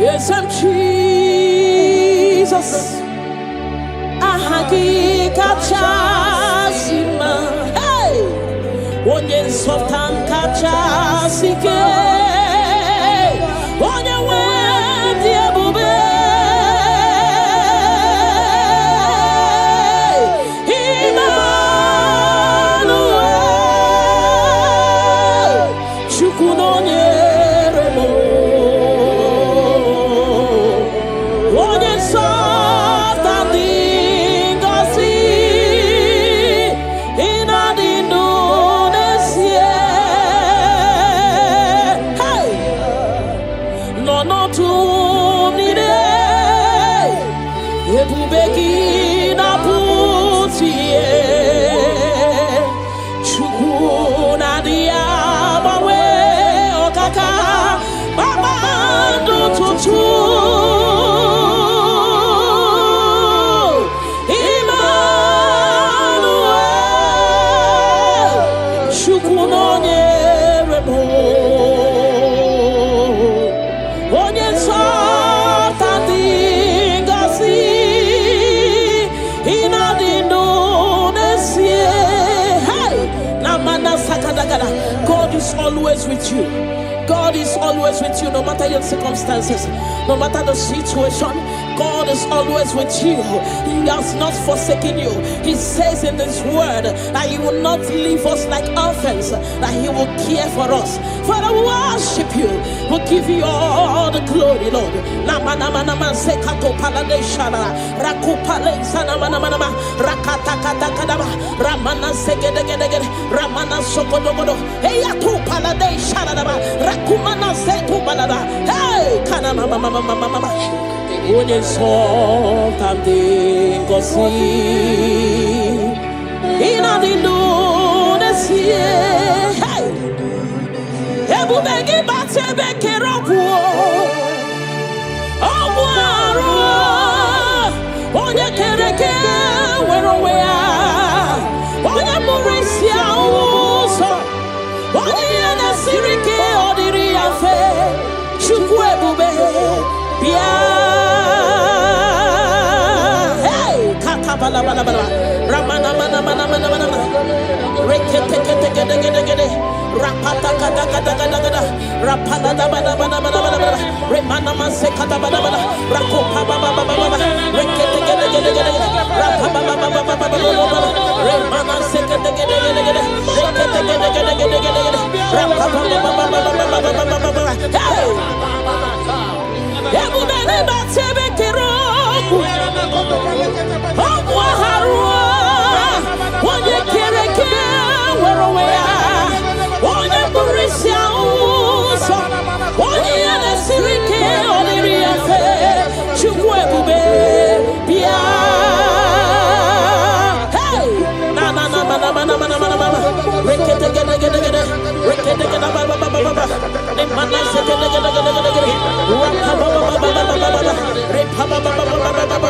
Yes, I'm Jesus. Ahagi kachasima. Hey, onye sultan kachasike. Onye wedi ebube. God is always with you. God is always with you, no matter your circumstances, no matter the situation. God is always with you. He has not forsaken you. He says in His word that He will not leave us like orphans, that He will care for us. Father, we worship you. We'll give you all the glory, Lord. Onye something gosi ina dindu nesie hey ebu begi batebe keroku ogwaro onye kereke werowea onye murisia uso onye na sirike odiri afe chukwu ebube bia bala bala bala ramana mana mana mana mana rekete kete kete kete kete rapata kata kata kata kata rapala da bala bala bala bala remana manse kata bala bala rakopa baba baba baba rekete kete kete kete rapapa baba baba baba remana se kete kete kete kete rekete kete kete kete kete rapapa baba baba baba baba hey ebu bele batebe kero onye kereke werowea onye burisia uso onye yanesirike oniri afe chukwu ebube bia hey na na na na na na na na rekete gede gede gede rekete gede ba ba ba ba ba ne manase gede gede gede gede rapa ba ba ba ba ba ba repa ba ba ba ba ba ba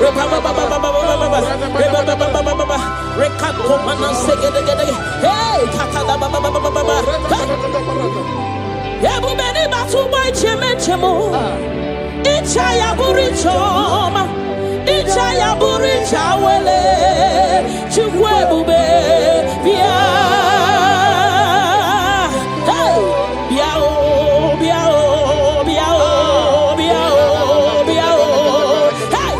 repa ba ba ba ba ba ba repa ba ba ba ba ba rekako manase gede gede hey kaka da ba ba ba ba ba ebu beni batu boy cheme chemo icha ya burichoma icha ya buricha wele chukwu ebube bia hey bia o bia o bia o bia o bia o hey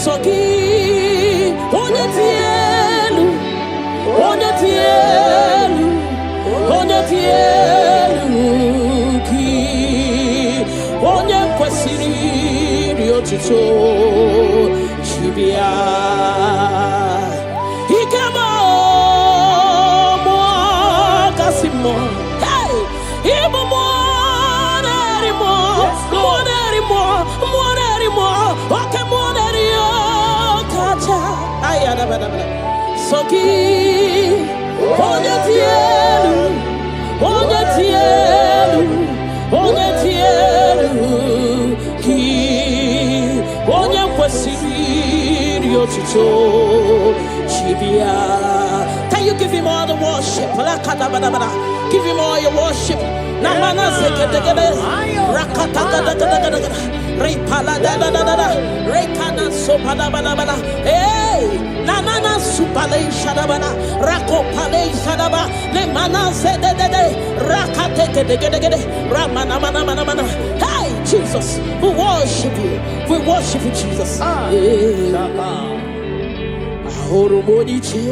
Soki, onye tutu chibia ikemo mo kasimo hey ibo mo nerimo okay mo nerio kacha ayada bada soki onye tielu ki onye kwesiri otuto chibia. Can you give him all the worship? Give him all your worship. Namana sekedegede rakata repala da rekana sopada bana hey nanana supale shadabana rakopale shadaba le mana zedede rakate kedegede ramana mana. Hey Jesus, we worship you Jesus. Ahoro moniche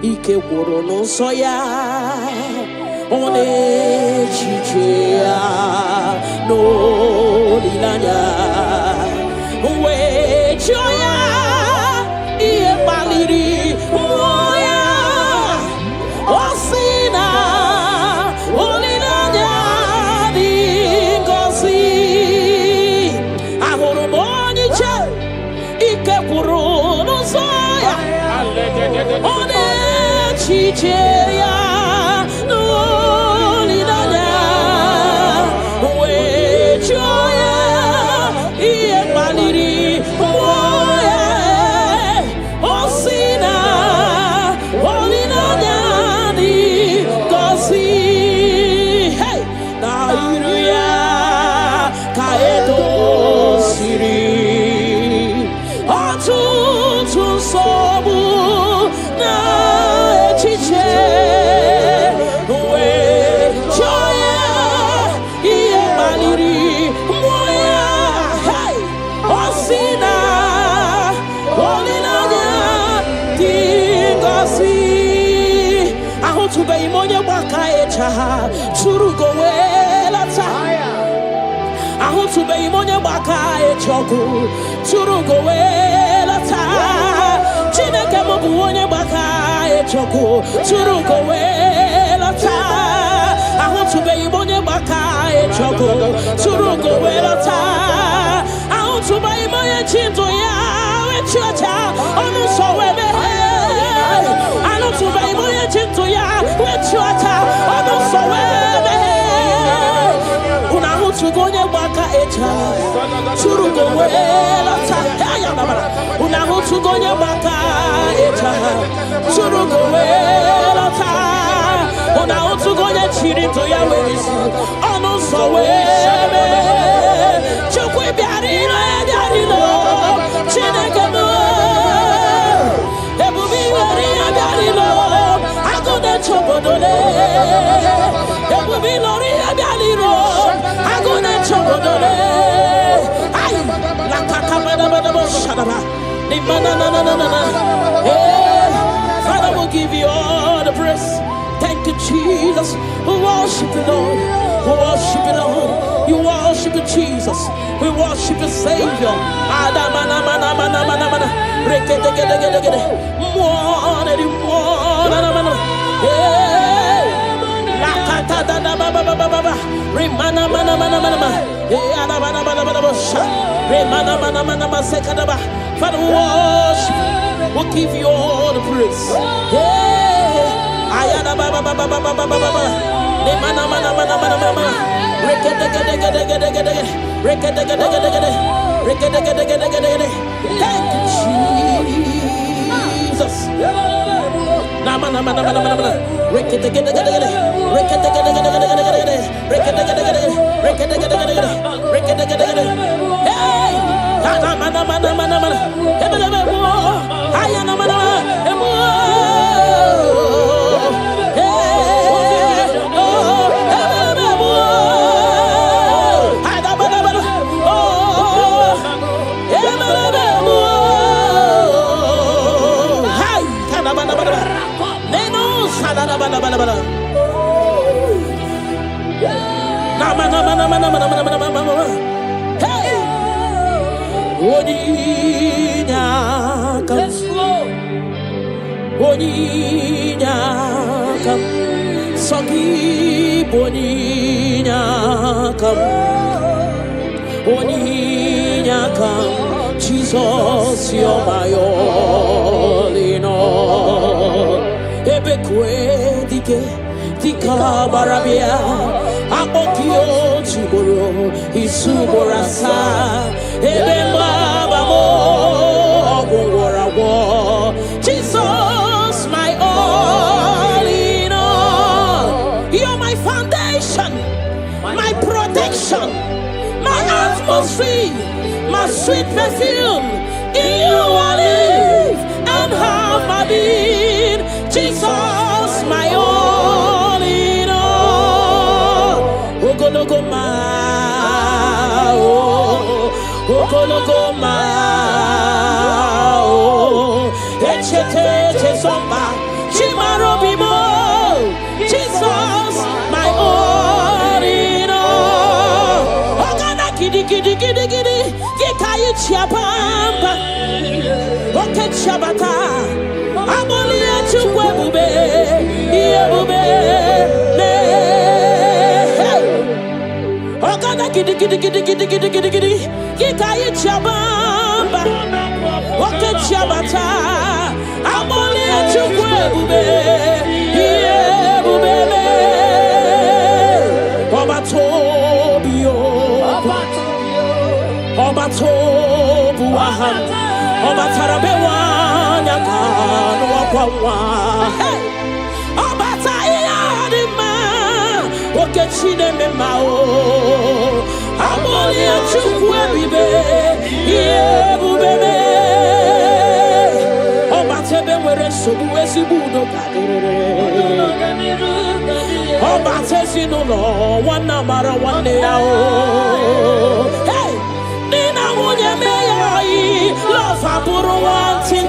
ike woro no soya one chichia no linanya we joya ie baliri moya osina olinanya dingosi ahoro moniche ike woro no soya one chichia Churugo welata ahutube imonya baka echoku churugo welata chineke mobu onye baka echoku churugo welata ahutube imonya baka echoku churugo welata ahutube imonya chinto ya wechocha onu sowebe ahutube imonya chinto ya wechocha onu sowebe Unahutugonye baka echa churugo welata unahutugonye baka echa churugo welata unahutugonye chirito ya wezi onu sowebe chukwi biarino chineke mo ebubi wari biarino agode chobodole ebubi lori biarino agone chobodole ay la kakabada shadaba ni manana Father will give you all the praise. Thank you Jesus. We worship you Lord. We worship you Lord. You worship you Jesus. We worship you Savior. Adamana mana rekete Remana Father, we worship. We'll give you all the praise. Ayana baba. Thank you, Jesus. Oninyakam. Yes, Lord. Oninyakam. Sogi Boninyakam. Oninyakam. Jesus, you're my all in all. Ebekwe dike dika barabia. Abokio chiboro isuborasa. Ebemba babo ogorawo. Jesus, my all in all. You're my foundation, my protection, my atmosphere, my sweet perfume. In you I live and have my being. Jesus, my all in all. Lokogoma, Lokogoma, Echete Chesomba, Chimarobimo. Jesus, my all in all. Ogana kidi kidi kidi kidi, Gikayi Chiapamba, Oke Chabata, Abolia Chukwebube, Yebube, Ogana kidi kidi kidi kidi kidi kidi kidi, Gikayi Chabamba, Oke Chabata, Abolia Chukwebube, Yebube, Obatobio, Obatobu Aham, Obatarabewa, Yakan, Wapawa, Obatayadima, Okechine Memao, Amolia Chukwebe, Yebube, Obatebe were Subuesi Budo, Obatesino, one number one day. Hey! Nina Munya May, love Aburo one, tin.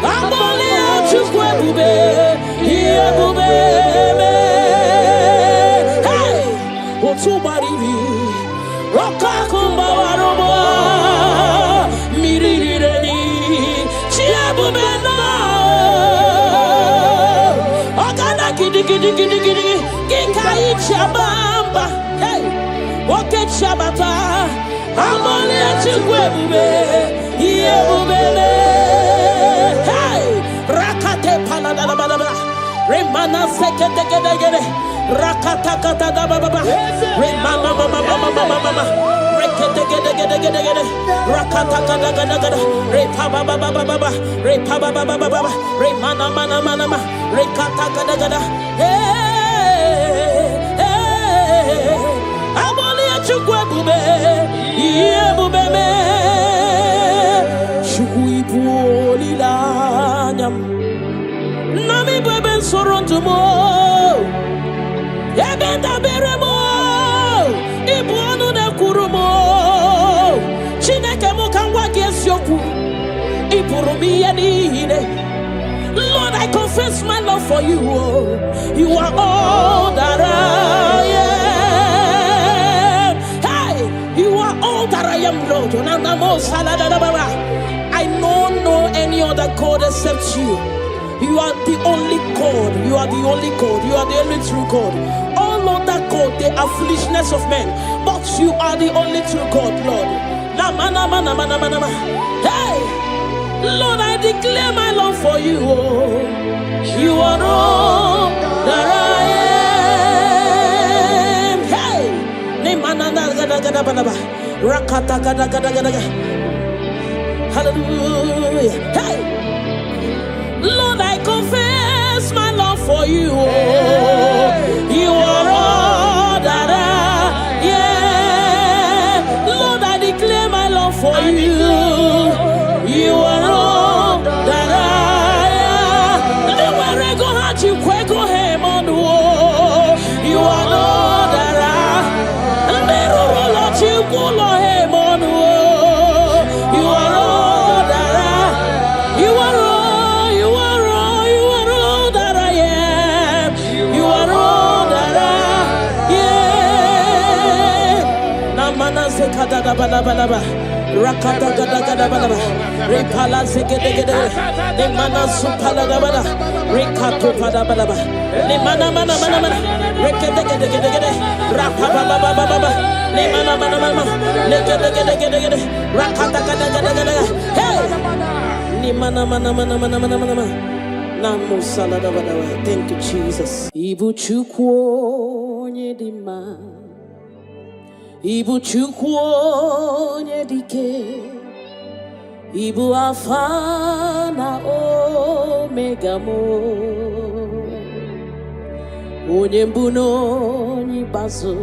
Amolia Chukwebe, Yebube. Hey! Otubari, Rokakumba Warobo, Mirireni, Chiabumena, Ogana Kidi, Gikai Chabamba, hey! Oke Chabata, Amolia Chukwebe, Yebube, hey! Rakate Paladababa, Remana Sekete, Rakata Baba, Remana Mama, Rekete, Rakata Repaba, Remana Mana, Rekata, hey, Amolia Chukwebe, Yebube, Chukwipulilanyam, Nami Beben Sorontumo, Ebenda Beremo, Ibuanu de Kurumo, Chineke Mokangwa Gesyoku, Ipurumi Yanine. Lord, I confess my love for you. You are all that I am. Hey, you are all that I am, Lord. I don't know any other God except you. You are the only God. You are the only God. You are the only true God. All other God, they are foolishness of men. But you are the only true God, Lord. Hey, Lord, I declare my love for you. You are all that I am. Hey, hallelujah. Hey, Lord, I confess my love for you. You are all that I am. Lord, I declare my love for you. You are all that I am. Nowhere go hard you go him on the wall. You are all that I am. Never let you go him on the wall. You are all that I am. kata gada gada bada. Repala zegede gede. Ne mana supala da bada. Rekato pada bada bada. Ne mana mana mana mana. Rekede gede gede gede. Rapa baba baba baba. Ne mana mana mana. Ne gede gede gede gede. Rakata gada gada gada. Hey. Ne mana mana mana mana mana mana. Namo salada bada. Thank you, Jesus. Ibu chukwu nyedima. Ibu chukwu nyedike. Ibu Alpha na Omega mo. Onye mbụ n'onye ikpeazụ,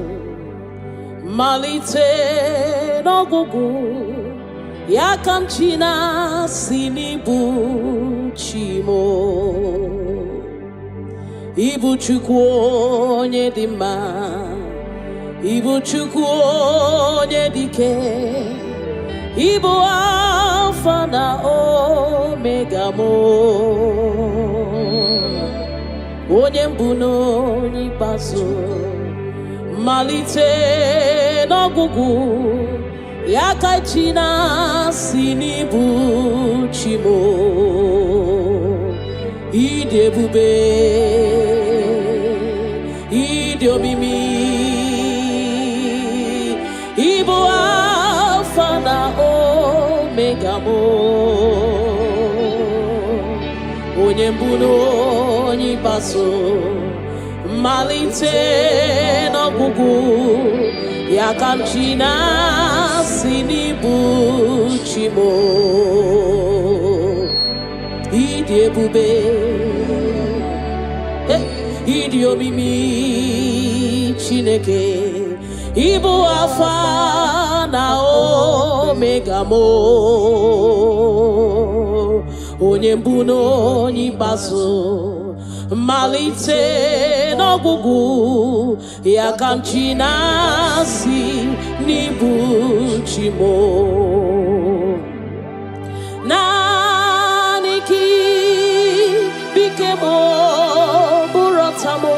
malite n'ọgwụgwụ, ya ka m chi na-asị n'ịbụ chi mo. Ịbụ Chukwu onye dị mma, ịbụ Chukwu onye dị ike, ịbụ Alpha na Omega mo. Onye mbụ n'onye ikpeazụ, malite n'ọgwụgwụ, ya ka chi na-asị n'ịbụ chi mo. Ịdị ebube, ịdị omimi, ịbụ Alpha na Omega mo. Onye mbụ n'onye ikpeazụ, malite n'ọgwụgwụ, ya ka m chi na-asị n'ịbụ chi mo. Ịdị ebube, ịdị omimi Chineke, ịbụ Alpha na Omega mo. Onye mbụ n'onye ikpeazụ, malite n'ọgwụgwụ, ya ka m chi na-asị n'ịbụ chi mo. Naanị gị bike mo bụrụ ọta mo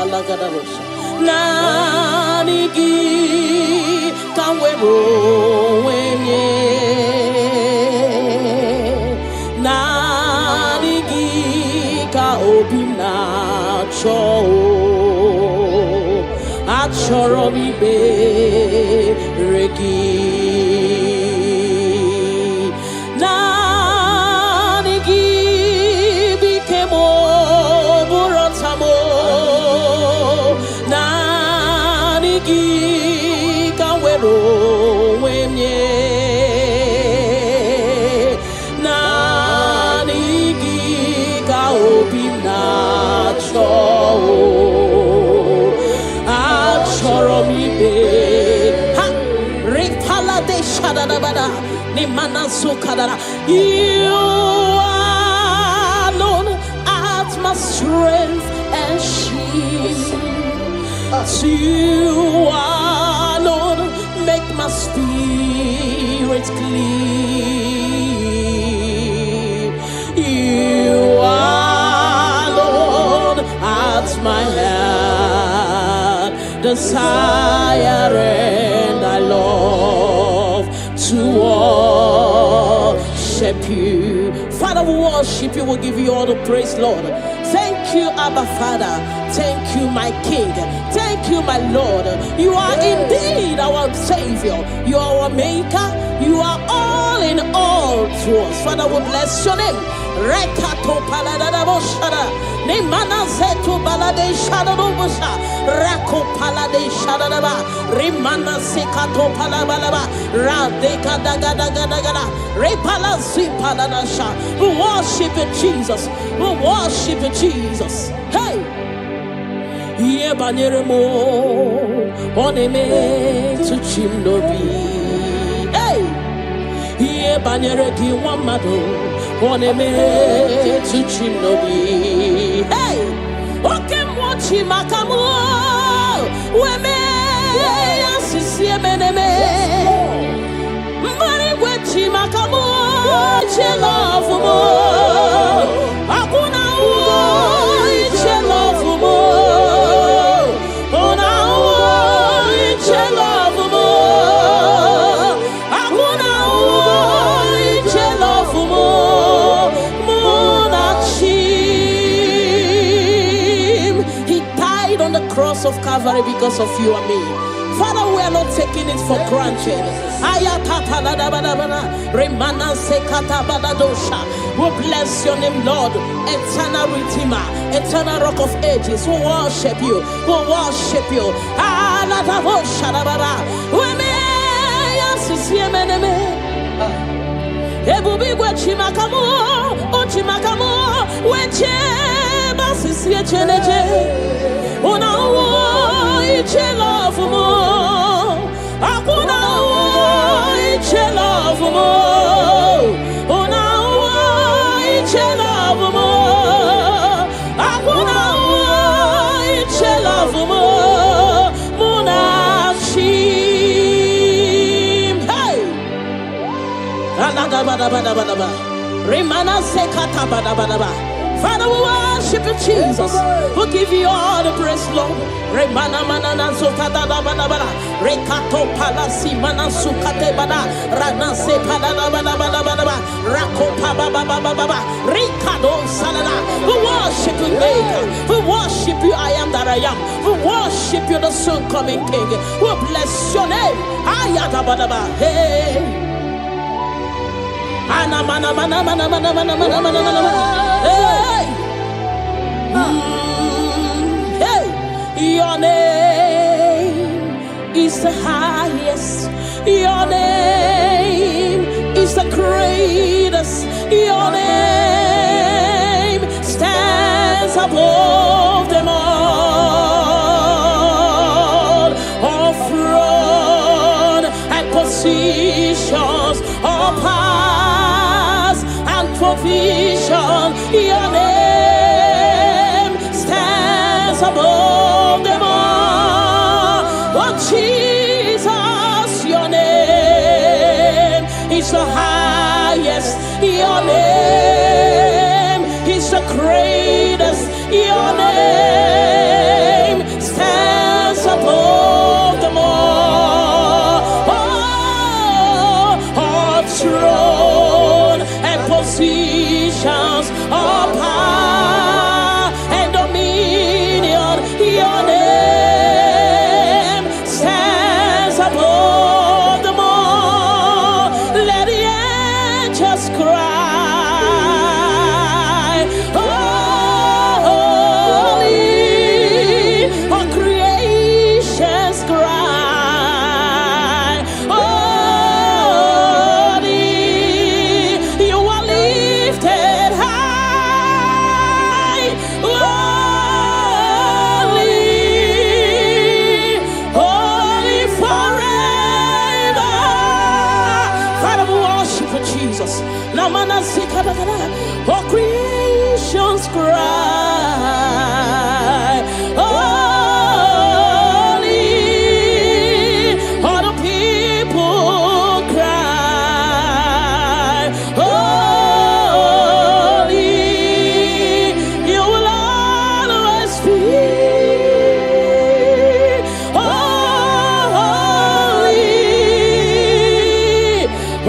alagadabosha. Naanị gị ka m were onwe nye. Naanị gị ka obi m na-achọ. Achọrọ m ikpere gị. Naanị gị bike m bụrụ ọta m. Naanị gị ka m were onwe m nye. Naanị gị ka obi m na-achọ. Achọrọ m ikpe. Ha! Repala de shadadabada. Nimana sukadara. You alone art my strength and shield. You alone make my spirit clean. You alone art my heart desire, and I love to worship you. Father, we worship you. We'll give you all the praise, Lord. Thank you, Abba Father. Thank you, my King. Thank you, my Lord. You are indeed our Savior. You are our Maker. You are all in all to us. Father, we bless your name. Rekato paladadaboshada. Nemana zetu balade shadadobosha. Rako palade shadadaba. Rimana sekato palabalaba. Radeka dagadagada. Repala zipaladasha. We worship you, Jesus. We worship you, Jesus. Hey! Ye banyeremo oneme tuchim nobi. Hey! Ye banyere ki wamado oneme tuchim nobi. Hey! Oke mwachi makamu weme yasisi emeneme. Mbari wechi makamu chelofu mo. Akuna uo chelofu mo. Ona uo chelofu mo. Akuna uo cross of Calvary because of you and me. Father, we are not taking it for granted. We bless your name, Lord. Eternal Redeemer, eternal Rock of Ages. We worship you. We worship you. Ebubigwe chimakamu, ochimakamu, weche basisi echeneche. Una uo iche love mo, akuna uo iche love mo. Una uo iche love mo, akuna uo iche love mo. Remana sekata bada bada ba. Father, we worship you, Jesus. We give you all the praise, Lord. Remana manana sokata da bada bada. Rekato palasi mana sukate bada. Rana se bada bada bada bada ba. Rako pa ba ba ba ba ba. Rikado salala. We worship you, Maker. We worship you, I am that I am. We worship you, the soon coming King. We bless your name. Ayata bada ba. Hey. Hey, your name is the highest. Your name is the greatest. Your name stands above them all. All throne and positions, all powers and provision. Your name stands above them all. Oh Jesus, your name is the highest. Your name is the greatest. Your name stands above them all. All throne and positions, all power and dominion. Your name stands above them all. Let the angels cry, holy. All creations cry, holy. You are lifted high, holy, holy forever. Father, we worship you, Jesus. Namana sikadagada. All creations cry, holy. All the people cry, holy. You will always be holy,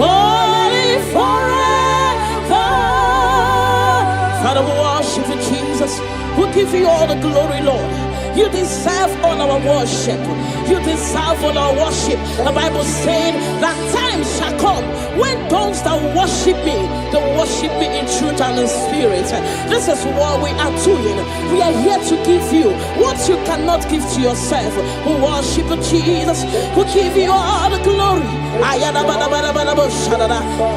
holy forever. Father, we worship you, Jesus. We give you all the glory, Lord. You deserve all our worship. You deserve all our worship. The Bible said that time shall come when those that worship me, they worship me in truth and in spirit. This is what we are doing. We are here to give you what you cannot give to yourself. We worship you, Jesus. We give you all the glory.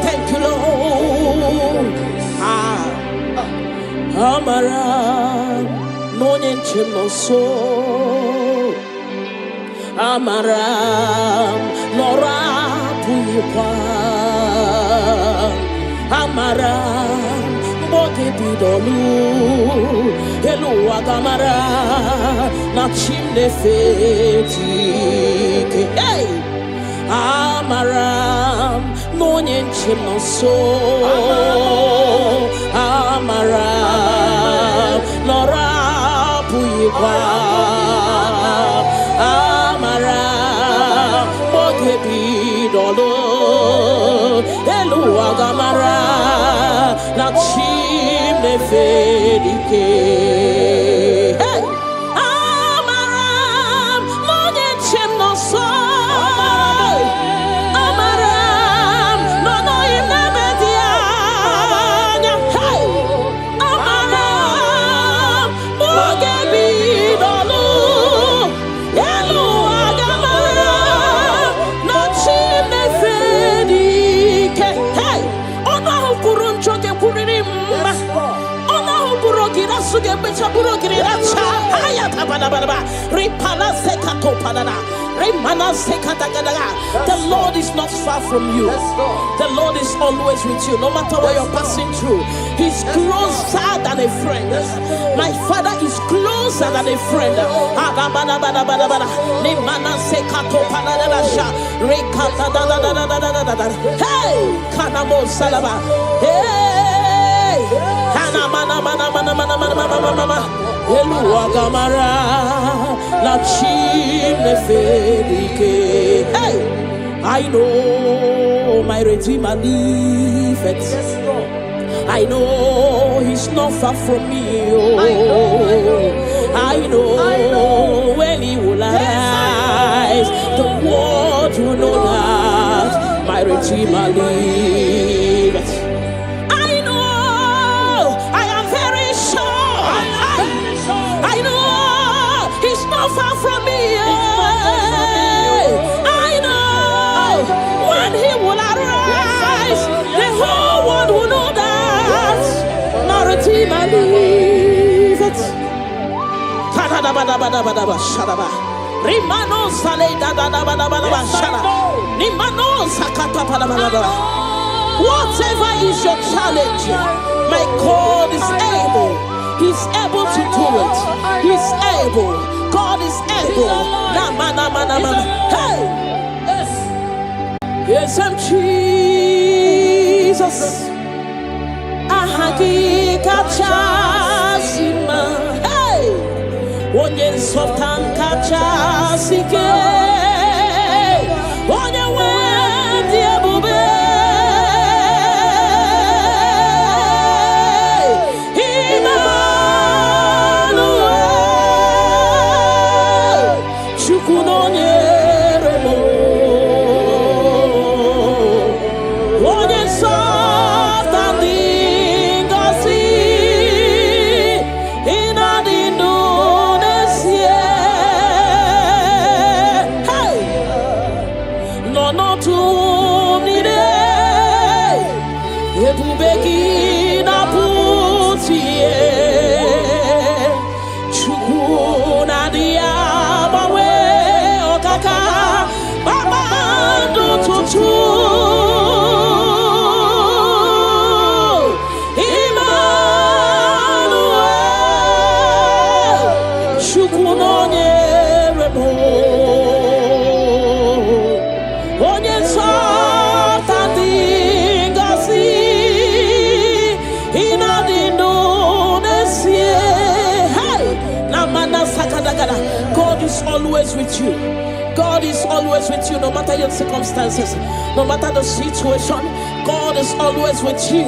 Thank you, Lord. Amara, Monie Chimoso. Amara, Nora Puyupa. Amara, Bote Bidolu. Hello, Agamara, Nachimne Feti. Hey! Amaram, Monie Chimoso. Amaram, Nora Puyupa. Amaram, Bote Bidolu. Hello, Agamara, Nachimne Feti. Hey! Amaram. The Lord is not far from you. The Lord is always with you, no matter what you're passing through. He's closer than a friend. My Father is closer than a friend. Hey, Kanamo Salaba. Hey, Eluagamara, la chine fedike. Hey, I know my Redeemer liveth. I know He's not far from me. Oh, I know when He will arise, the world will know that my Redeemer liveth. Far from me, I know when He will arise, the whole world will know that my Redeemer liveth. Whatever is your challenge, my God is able. He's able to do it. He's able. God is able. Hey! Yes, I'm Jesus. Ahagika chasima. Hey! Onye softan kachasike. Onye wendi ebube. God is always with you. God is always with you, no matter your circumstances, no matter the situation. God is always with you.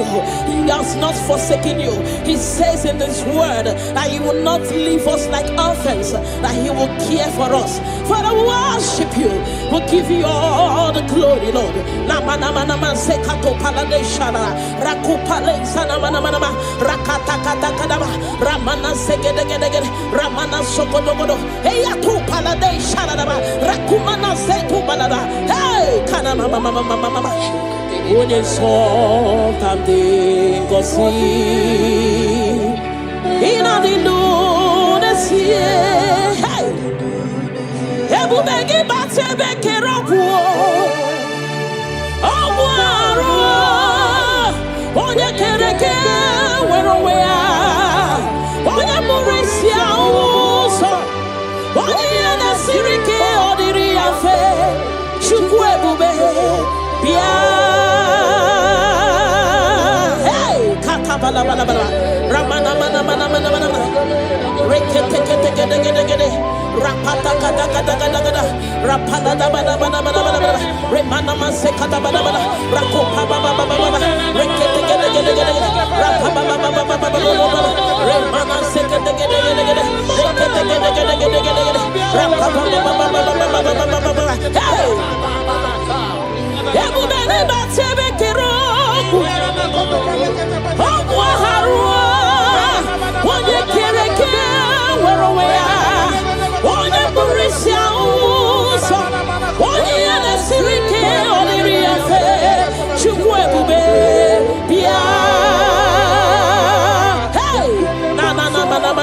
He has not forsaken you. He says in His word that He will not leave us like orphans, that He will care for us. Father, we worship you. We'll give you all the glory, Lord. Onye something gosi ina dindu nesie hey ebu begi bate bekerobu obwaro onye kereke werowea onye murisia uso onye nasirike odiri afe chukwu ebube bia bala bala bala ramana mana mana mana mana rekete kete kete kete kete rapata kata kata kata kata rapala da bala bala bala bala remana mase kata bala bala rakopa baba baba baba rekete kete kete kete rapapa baba baba baba remana se kete kete kete kete rekete kete kete kete kete rapapa baba baba baba baba hey ebu bene batebe kero onye kereke werowea onye burisia uso onye yanesirike oliri afe chukwu ebube bia hey na na na na na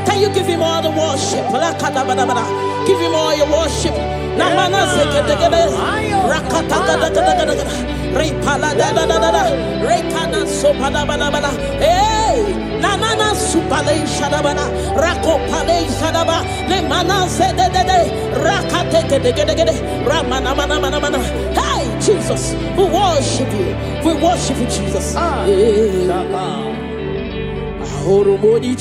Can you give him all the worship? Give him all your worship. Hey, Jesus, we worship you. We worship you, Jesus. Monie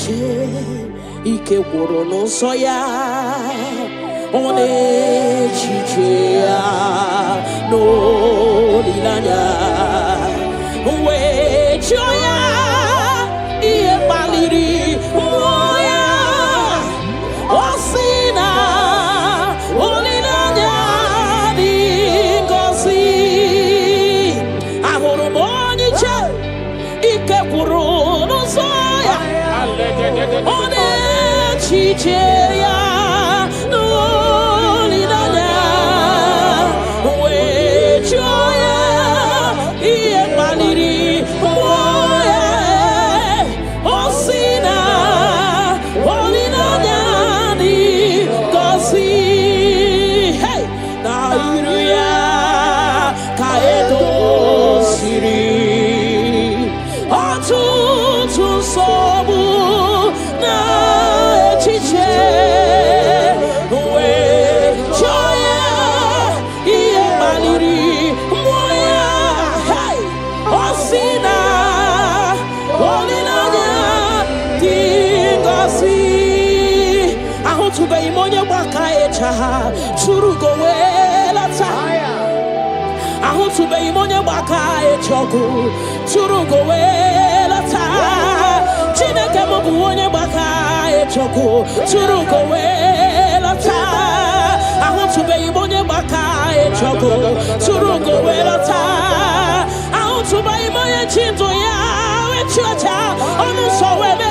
ike gworo n'ụsọ ya ọ na-echiche ya n'olileanya wee chọọ ya ihe kpaliri mmụọ ya ọ sị na olileanya dị ngọzi ahụrụ m onye iche ike gworo n'ụsọ on echiche n'olileanya wee chọọ ya ihe kpaliri mmụọ ya ọ sị na olileanya dị ngọzi na iru ya ka edosiri ọtụtụ nsogbu Monie churu go welata ahu tube Monie choku churu go welata Chineke mo bu onye choku churu go welata ahu tube Monie choku churu go welata ahu tube Monie chinto ya we chocha onu so webe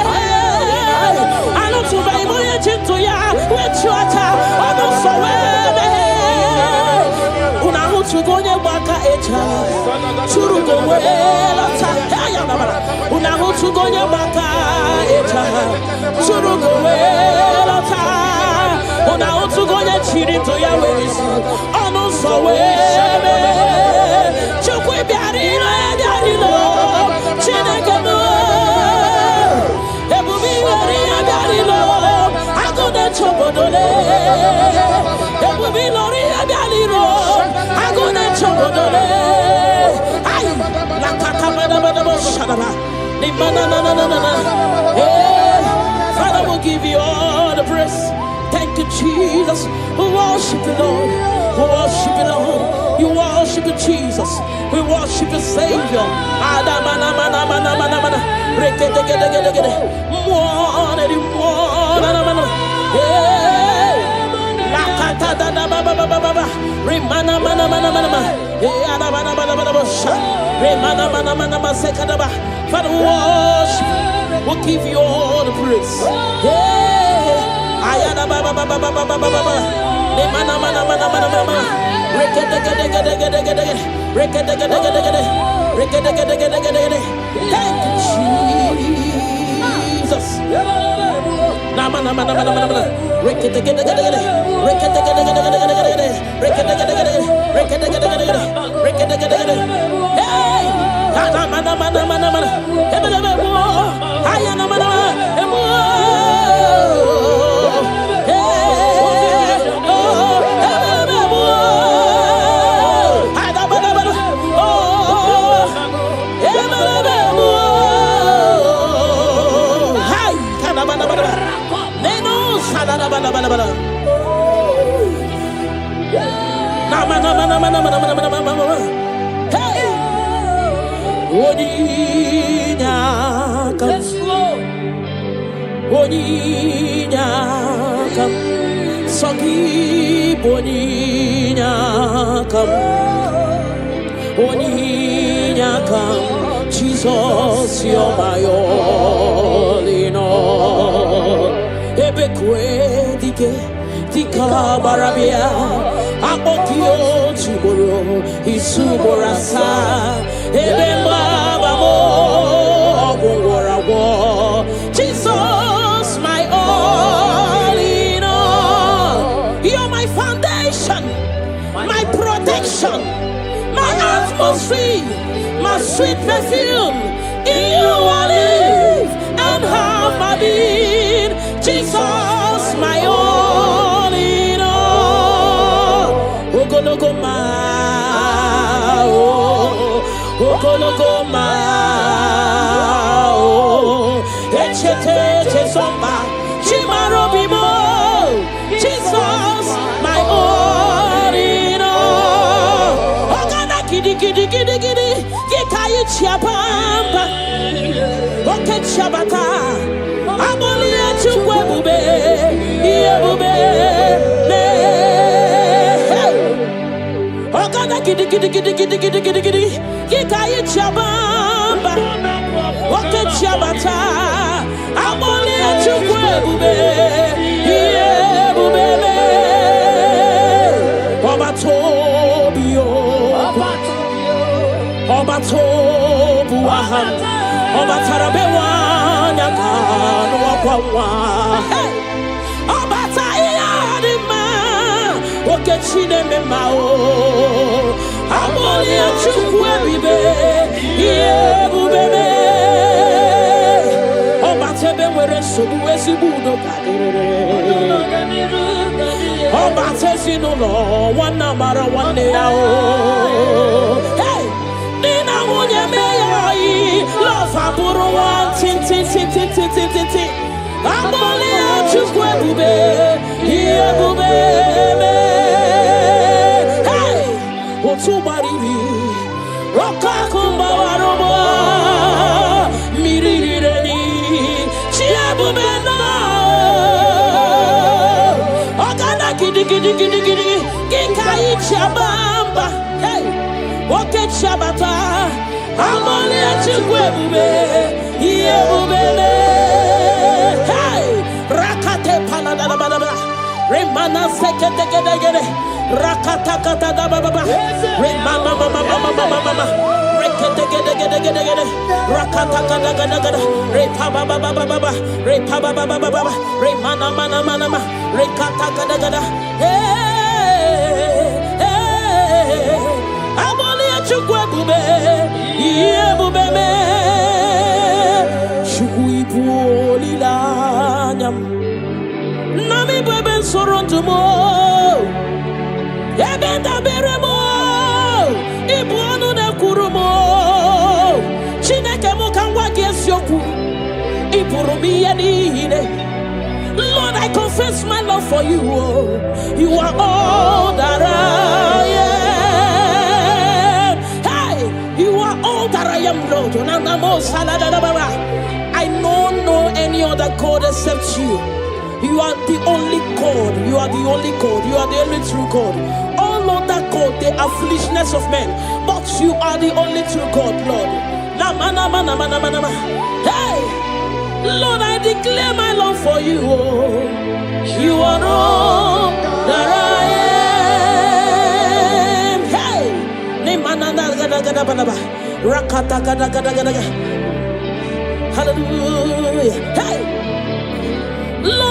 ahu tube Monie chinto ya we chocha onu so webe una hu tugo onye churu go welata una hu tugo onye churu go welata una hu tugo onye chirinto ya wezi onu so webe chukwu biarilo Chineke mo ebubi weri ya biarilo agode chobodole ebubi lori ya biarilo agode chobodole ay la kata bada shadaba ni mana na Father, we'll give you all the praise. Thank you, Jesus. We worship you, Lord. We worship you, Lord. You worship you, Jesus. We worship you, Savior. Father, we worship you. We'll give you all the praise. Thank you, Jesus. Nama nama nama nama nama. Rekete gede gede gede. Rekete gede gede gede gede gede. Rekete gede gede gede. Rekete gede gede gede. Rekete gede gede. Hey! Nama nama nama nama. Ebe ebe mo. Haya nama nama. Emo. Jesus, you're my all in all. Ebekwe dike dika barabia akokio chiboro isuborasa ebemba bamo ogorawo. Jesus, my all in all. You're my foundation, my protection, my atmosphere, my sweet perfume. In you I live and have my being. Jesus, my all in all. Lokogoma, oh, Lokogoma, oh, Echete Chesomba, Chimarobimo. Jesus, my all in all. Ogana kidi kidi kidi kidi, Gikayi Chiapamba, Oke Chabata, Amolia Chukwe, Yebube, Ogana kidi kidi kidi kidi kidi kidi kidi, Gikayi Chiapamba, Oke Chabata, Amolia Chukwe, Yebube, Obatobio, Obatobuahan, Obatarabewa, Yakano Wakwa, Obatayadima, Okechine Memao, Amolia Chukwebibe, Yebube, Obatebe were Subuesibudo, Obatesino, one number one day. Hey! Nina Munya May, love Aburo one, tin. Amolia Chukwe, here Bube. Hey! Otubari, Rokakumba Waroba, Miri, Chiabubena. Ogana Gidi, Gikai Chabamba. Hey! Oke Chabata, Amolia Chukwe, Yebube. Hey! Rakate Paladababa, Remana Sekete, Rakata Baba, Remama Mama, Rekete, Rakata Repaba, Remana Mana, Rekata, hey, Amolia Chukwe, Yebube, Chukuipu Lilanyam, Nami Beben Sorontumo, Ebenda Beremo, Ibuano de Kurumo, Chineke Mokangwa Gesyoku, Ipurumi Yanine. Lord, I confess my love for you. You are all that I am. Hey, you are all that I am, Lord. I don't know any other God except you. You are the only God. You are the only God. You are the only true God. All other God, they are foolishness of men. But you are the only true God, Lord. Hey, Lord, I declare my love for you. You are all that I am. Hey, hallelujah. Hey, Lord,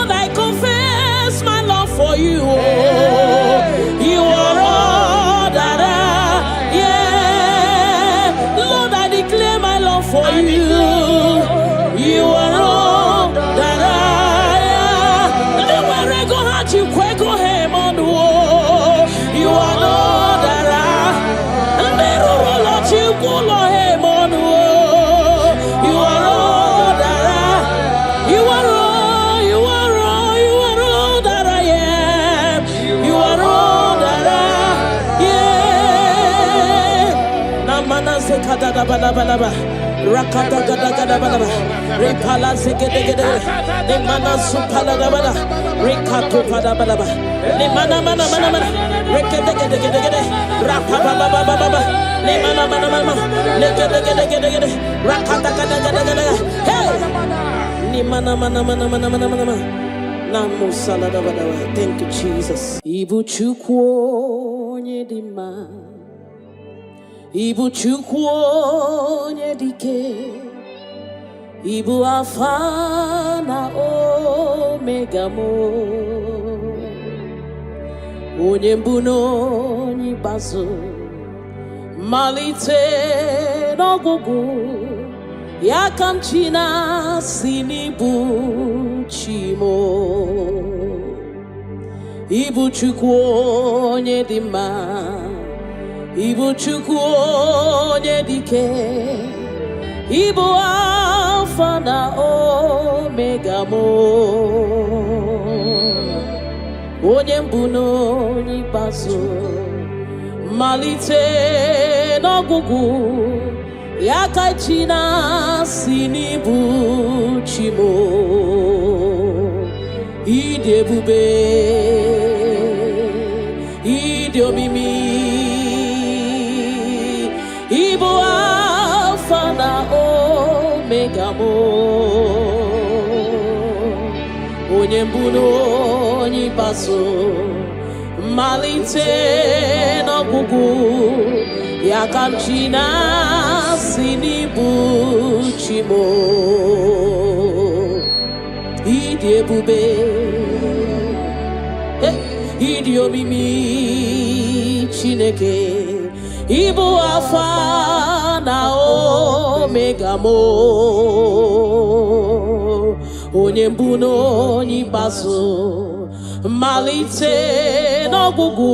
Kweko Hemonu, you are Lord Ara, and Meru Lord Chikulo Hemonu, you are Lord Ara, you are all, you are all, you are all that I am, you are all that I, yeah. Namana Sekada Balaba. Rakata gada gada bada, repala segede gede, ne mana supala da bada, rekato pada bada bada, ne mana mana mana mana, rekede gede gede gede, rapa baba baba baba, ne mana mana mana, ne gede gede gede gede, rakata gada gada gada, hey, ne mana mana mana mana mana mana, namu salada bada bada. Thank you Jesus. Ibu chukwo nyedima. Ibu chukwu onye dike, Ibu Alpha na Omega mo, onye mbụ na onye ikpeazụ, malite n'ọgwụgwụ, ya ka m chi na-asị n'ịbụ chi mo. Ibu chukwu onye dị mma, Ibu chukwu onye dike, Ibu Alpha na Omega mo, onye mbụ na onye ikpeazụ, malite n'ọgwụgwụ, ya ka chi na-asị n'ịbụ chi mo. Ịdị ebube, ịdị omimi, Ibu Alpha na Omega mo, onye mbụ na onye ikpeazụ, malite n'ọgwụgwụ, ya ka m chi na-asị n'ịbụ chi mo. Ịdị ebube, ịdị omimi Chineke, Ibu Alpha na Omega mo, onye mbụ na onye ikpeazụ, malite n'ọgwụgwụ,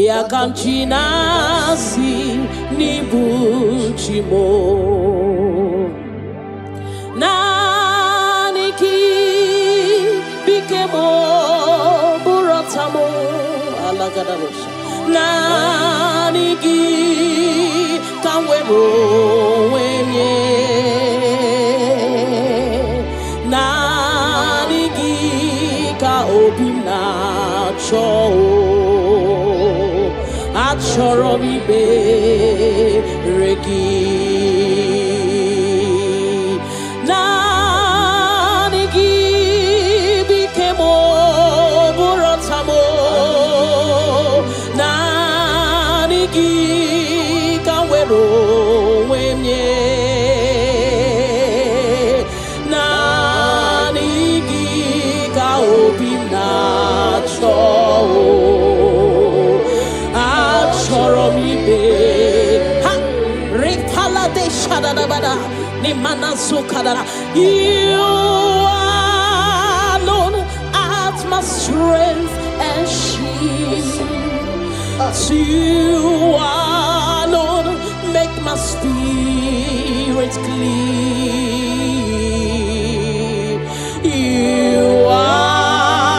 ya ka m chi na-asị n'ịbụ chi mo. Naanị gị bike mo, bụrụ ọta mo, alagadabosha. Naanị gị ka m were onwe m nye, naanị gị ka obi m na-achọ, achọrọ m ikpere gị. Naanị gị bike m, bụrụ ọta m, naanị gị ka m were onwe m nye, naanị gị ka obi m na-achọ, achọrọ m ibe ha ripala de shadadabada ni mana sukadara. You alone art my strength and shield. You alone make my spirit clean. You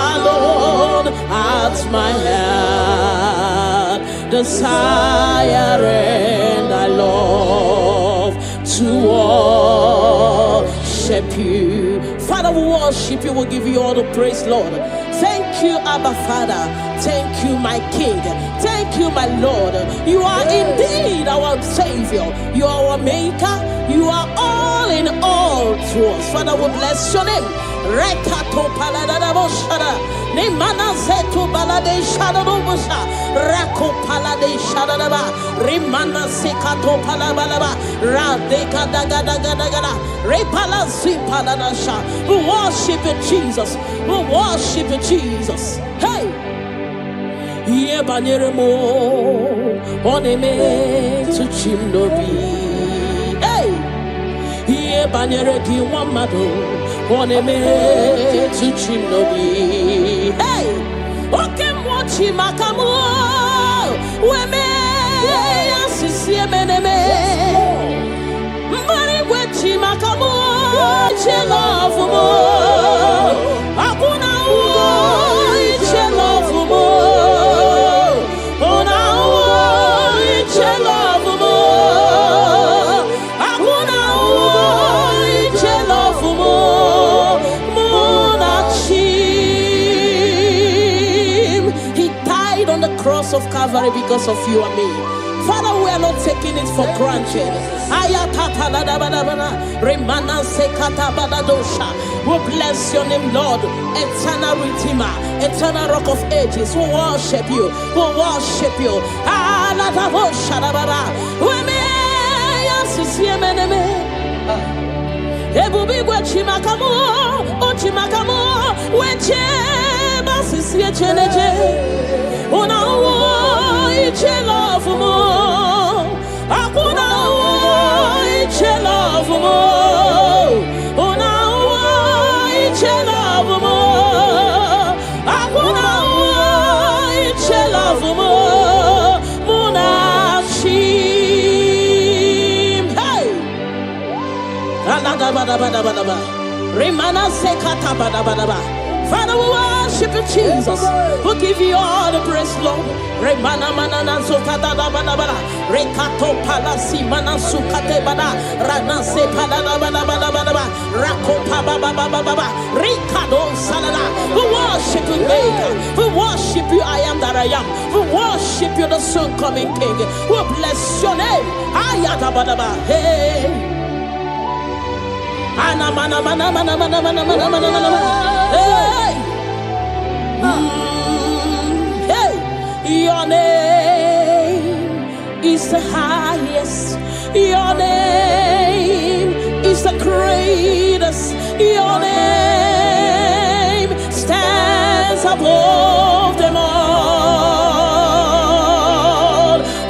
alone art my heart desire, and I love to worship you. Father, we worship you, we give you all the praise, Lord. Thank you, Abba Father. Thank you, my King. Thank you, my Lord. You are indeed our Savior. You are our Maker. You are all in all to us. Father, we bless your name. Rekato paladadaboshara. Nemana zetu balade shadadobosha. Rako palade shadadaba. Rimana sekato palabalaba. Radeka dagadagada. Repala zipaladasha. We worship you, Jesus. We worship you, Jesus. Hey! Ye banyere mo oneme to chimnobi. Hey, ye banyere ki wamado Oneme Tuchinobi. Hey! Okay, Mochi Makamo. Weme Asisi Meneme. Mari Wechi Makamo. Chelofumo. Akuna Chelofumo. Ona Chelofumo. Akuna Chelofumo. Cross of Calvary because of you and me. Father, we are not taking it for granted. We bless your name, Lord. Eternal Redeemer, eternal Rock of Ages. We worship you. We worship you. Una iche love mo, akuna iche love mo. Una iche love mo, akuna iche love mo. Munachim, hey. Alada bada bada bada bada. Remana sekata bada bada bada. Father, we worship you, Jesus. We give you all the praise, Lord. Remana manana zokata da bana bana. Rekato palasi mana sukate bana. Rana se bana bana bana bana. Rako pa ba ba ba ba ba. Rikado salada. We worship you, Maker. We worship you, I am that I am. We worship you, the soon coming King. We bless your name. Ayata bana ba. Hey. Ana mana mana mana mana mana mana mana mana. Hey. Hey. Your name is the highest. Your name is the greatest. Your name stands above them all.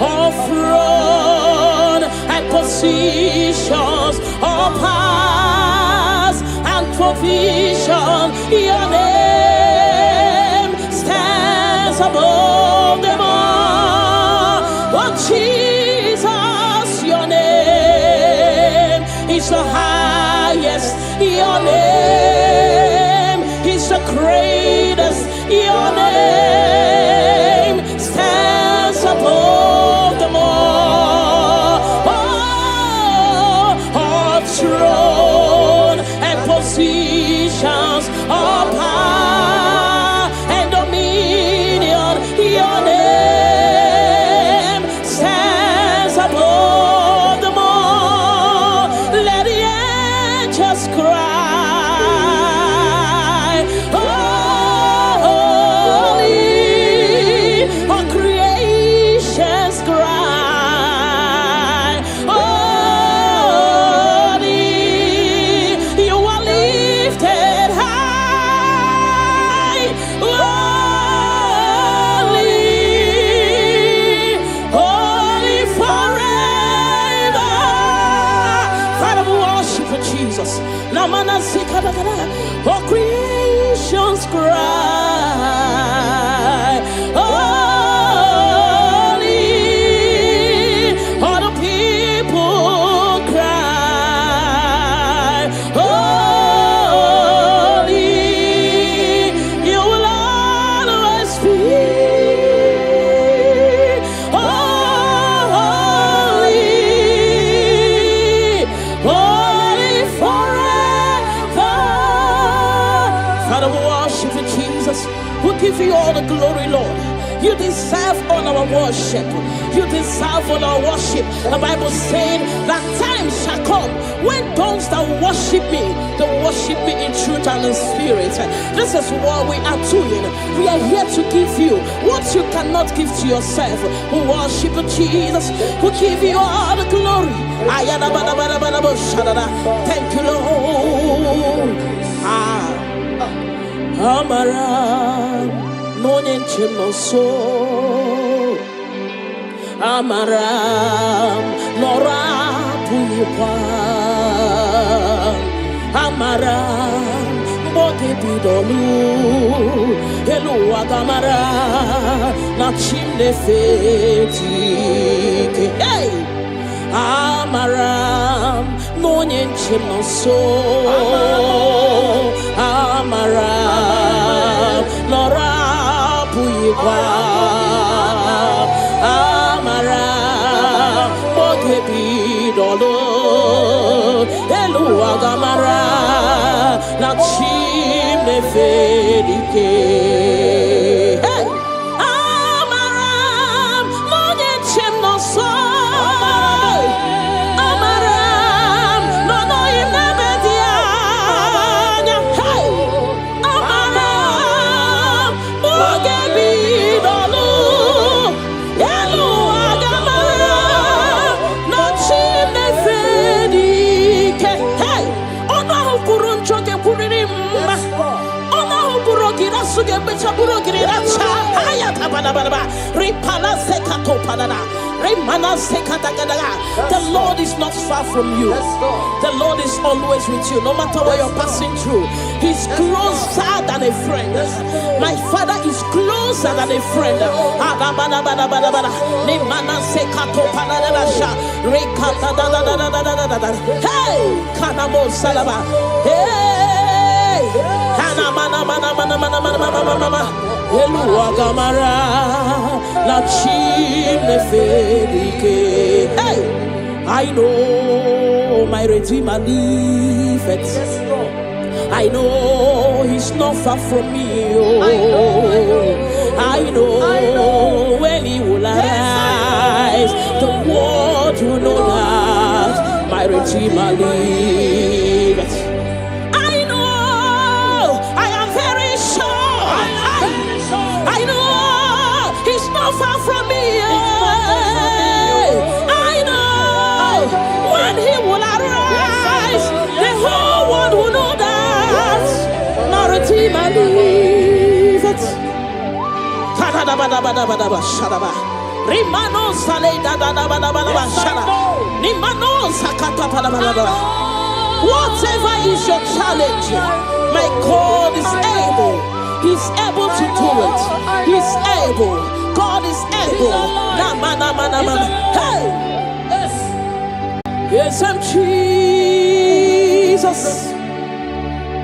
All throne and positions, all powers and provision. Your name stands above them all. Oh Jesus, your name is the highest. Your name is the greatest. Your name stands above them all. Oh, all throne and positions, all power and dominion. Your name stands above them all. Let the angels cry, holy, all creations cry, holy, you are lifted high, holy, holy forever. Father, we worship you, Jesus. Namana zikadakada, all creations cry, holy, all the people cry, holy, you will always be holy, holy forever. Father, we worship you, Jesus. We give you all the glory, Lord. You deserve all our worship. You deserve all our worship. The Bible saying that time shall come when those that worship me, they worship me in truth and in spirit. This is what we are doing. We are here to give you what you cannot give to yourself. We worship you, Jesus. We give you all the glory. Thank you, Lord. Amaram no nyenchemo so. Amaram no rapuipa. Amara Moge bidolu Elu agamara Na chimne feti Hey Amaram no nyenchim no so Amaram no rapu yikwa Amaram moge bidolo Elu agamara na chimne fedike Hey Amaram no nyenchim no so The Lord is not far from you. The Lord is always with you, no matter what you're passing through. He's closer than a friend. My Father is closer than a friend. Hey, Kanamo Salaba. Hey, Elua Gamara, La Chine Fedike. Hey, I know my Redeemer liveth. I know He's not far from me. Oh, I know when He will arise, the world will know that my Redeemer liveth. Far from me, I know when He will arise, the whole world will know that my Redeemer liveth. Whatever is your challenge, my God is able. He's able to do it. He's able. God is able. Hey! Yes, I'm Jesus.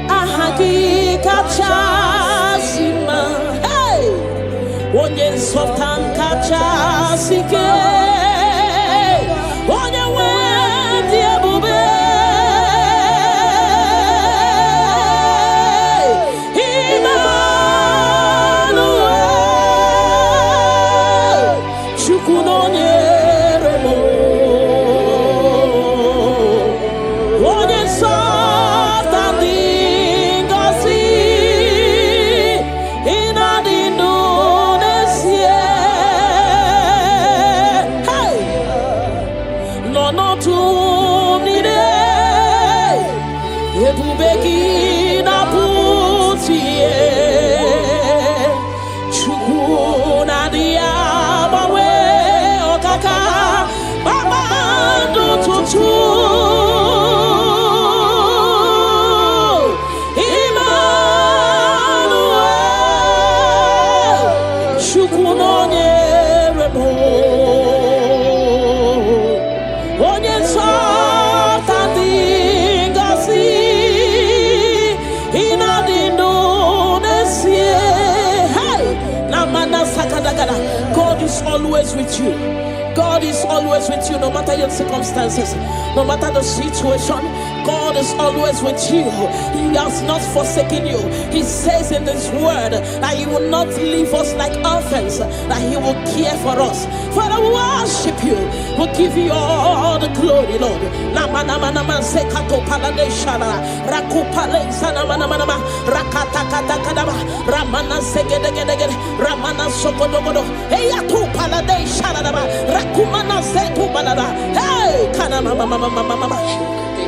Ahagi kachasima. Hey! Onye softan kachasike. Onye wendi ebube. God is always with you. God is always with you, no matter your circumstances, no matter the situation. God is always with you. He has not forsaken you. He says in His word that He will not leave us like orphans, that He will care for us. Father, we worship you. We'll give you all the glory, Lord.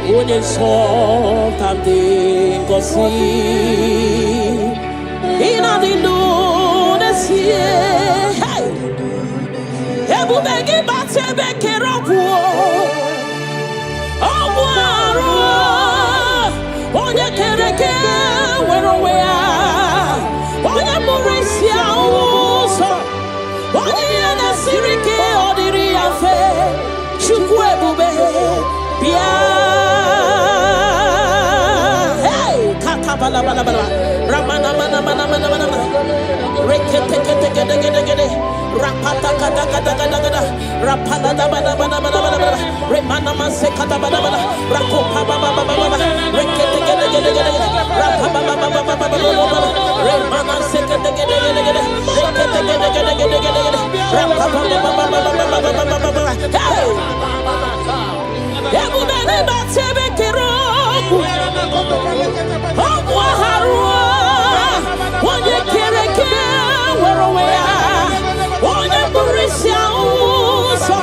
Onye something gosi ina di lunesie hey ebu begi bate bekerabu ogwaro Ramana mana mana mana mana. Rekete kete kete kete kete. Rapata kata kata kata kata. Rapala da bana bana bana bana. Remana mase kata bana bana. Rakopa baba baba baba. Rekete kete kete kete. Rapapa baba baba baba. Remana se kete kete kete kete. Rekete kete kete kete kete. Rapapa baba baba baba baba baba. Hey! Ebubene batebe kero. Omwa harua. Onye kereke werowea. Onye burisia uso.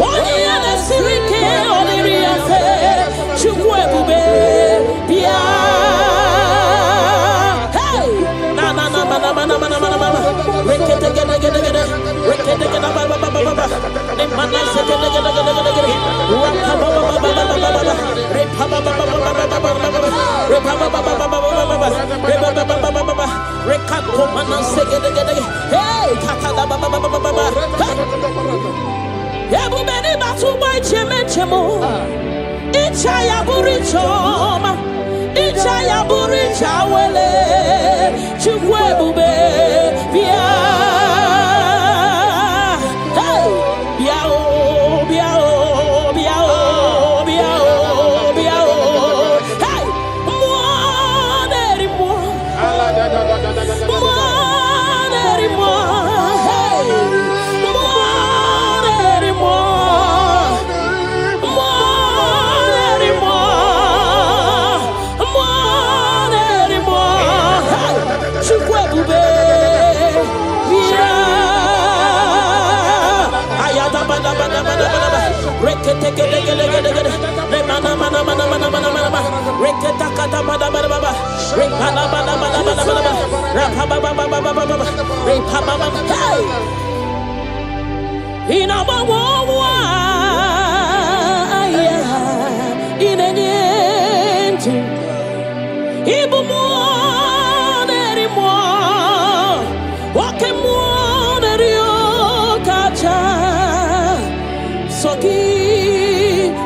Onye yana sirike oniri afe. Chukwu ebube bia. Hey! Na na na mana mana mana mana mana. Rekete gede gede gede. Rekete gede ba ba ba ba ba. Ne mana se gede gede gede gede gede. Rapa ba ba ba ba ba ba ba. Repa ba ba ba ba ba ba ba ba. Repa ba ba ba ba ba ba ba. Repa ba ba ba ba ba. Rekato mana se gede gede. Hey, kaka da ba ba ba ba ba. Ebu beni batu boy cheme chemo. Icha ya buri choma. Icha ya buri chawele. Chukwu ebube bia. Hey, bia o bia o bia o bia o bia o. Hey, mo neri mo. Mo neri mo. Hey, mo neri mo. Mo neri mo. Mo neri mo. Hey, Chukwu ebube bia. Ayada bada bada bada bada. Rekete gede gede gede gede. Remana mana mana mana mana mana. Reketa kata bada bada bada. Repala bada bada bada bada. Rapa baba baba baba baba. Repa baba. Hey. Ina bawa aya. Ina nyentu. Ibu mo neri mo. Wake mo neri o kacha. Soki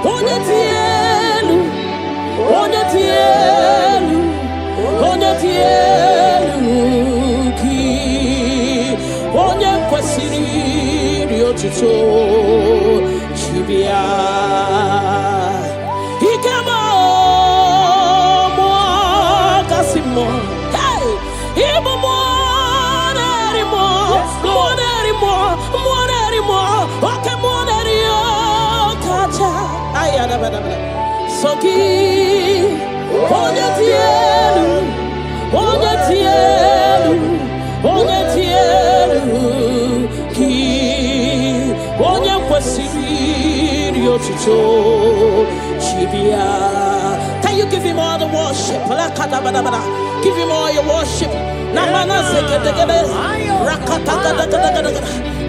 onye tielu ki onye kwesiri riotuto chibia ikemo mo kasimo hey ibu mo nerimo oke mo nerio kacha ayada bada soki onye tielu ki onye kwesiri otuto chibia. Can you give him all the worship? Give him all your worship. Namana sekete rakata gada gada gada.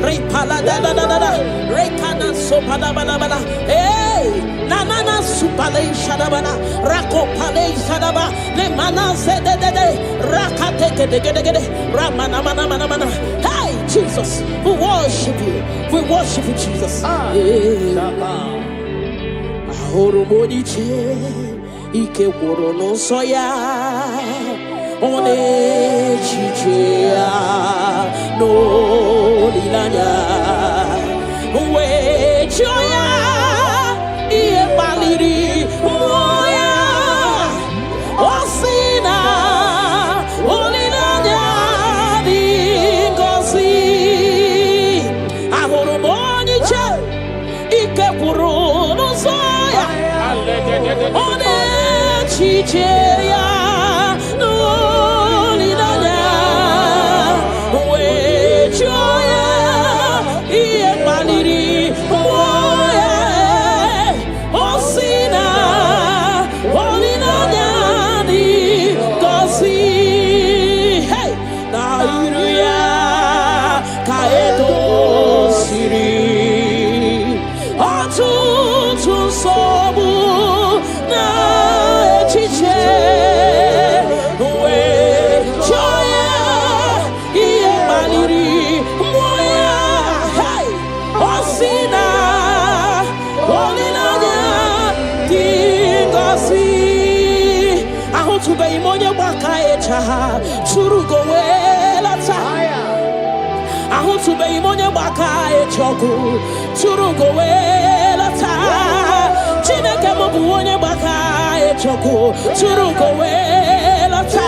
Repala da da da da. Rekana sopa da ba da ba da. Hey, nanana supale shadabana. Rako pale shadaba. Le mana se de de de. Rakate gede gede gede. Ramana mana mana mana. Hey, Jesus, we worship you. We worship you, Jesus. Ahoro moniche. Ike woro no soya. One chichia no lilanya we joya iye baliri moya osina olilanya dingosi ahoro moniche ike woro no soya one chichia to be money baka e choku. Turugo we lata. Chineke mo buonye baka e choku. Turugo we lata.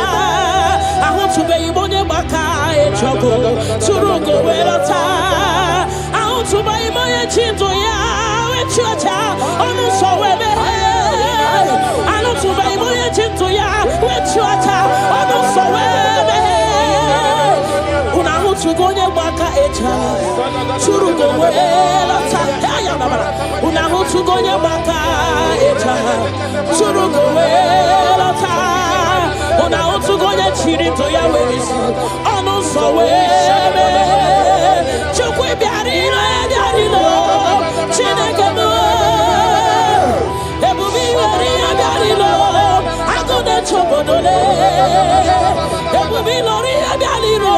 To be money baka e choku. Turugo we lata. To be money chinto ya we chocha. Onu so we be. To be money chinto ya we chocha. Onu so we be. To go near Baka Echa, Churugo Welata, Una to go near Baka Echa, Churugo Welata, Una to go near Chiri to Yahweh, Ono Sowe, Chukwe Biarino, Yarino, Chinagamo, Ebubi Yarino, I go to Chobodole, Ebubi Loria Biarino.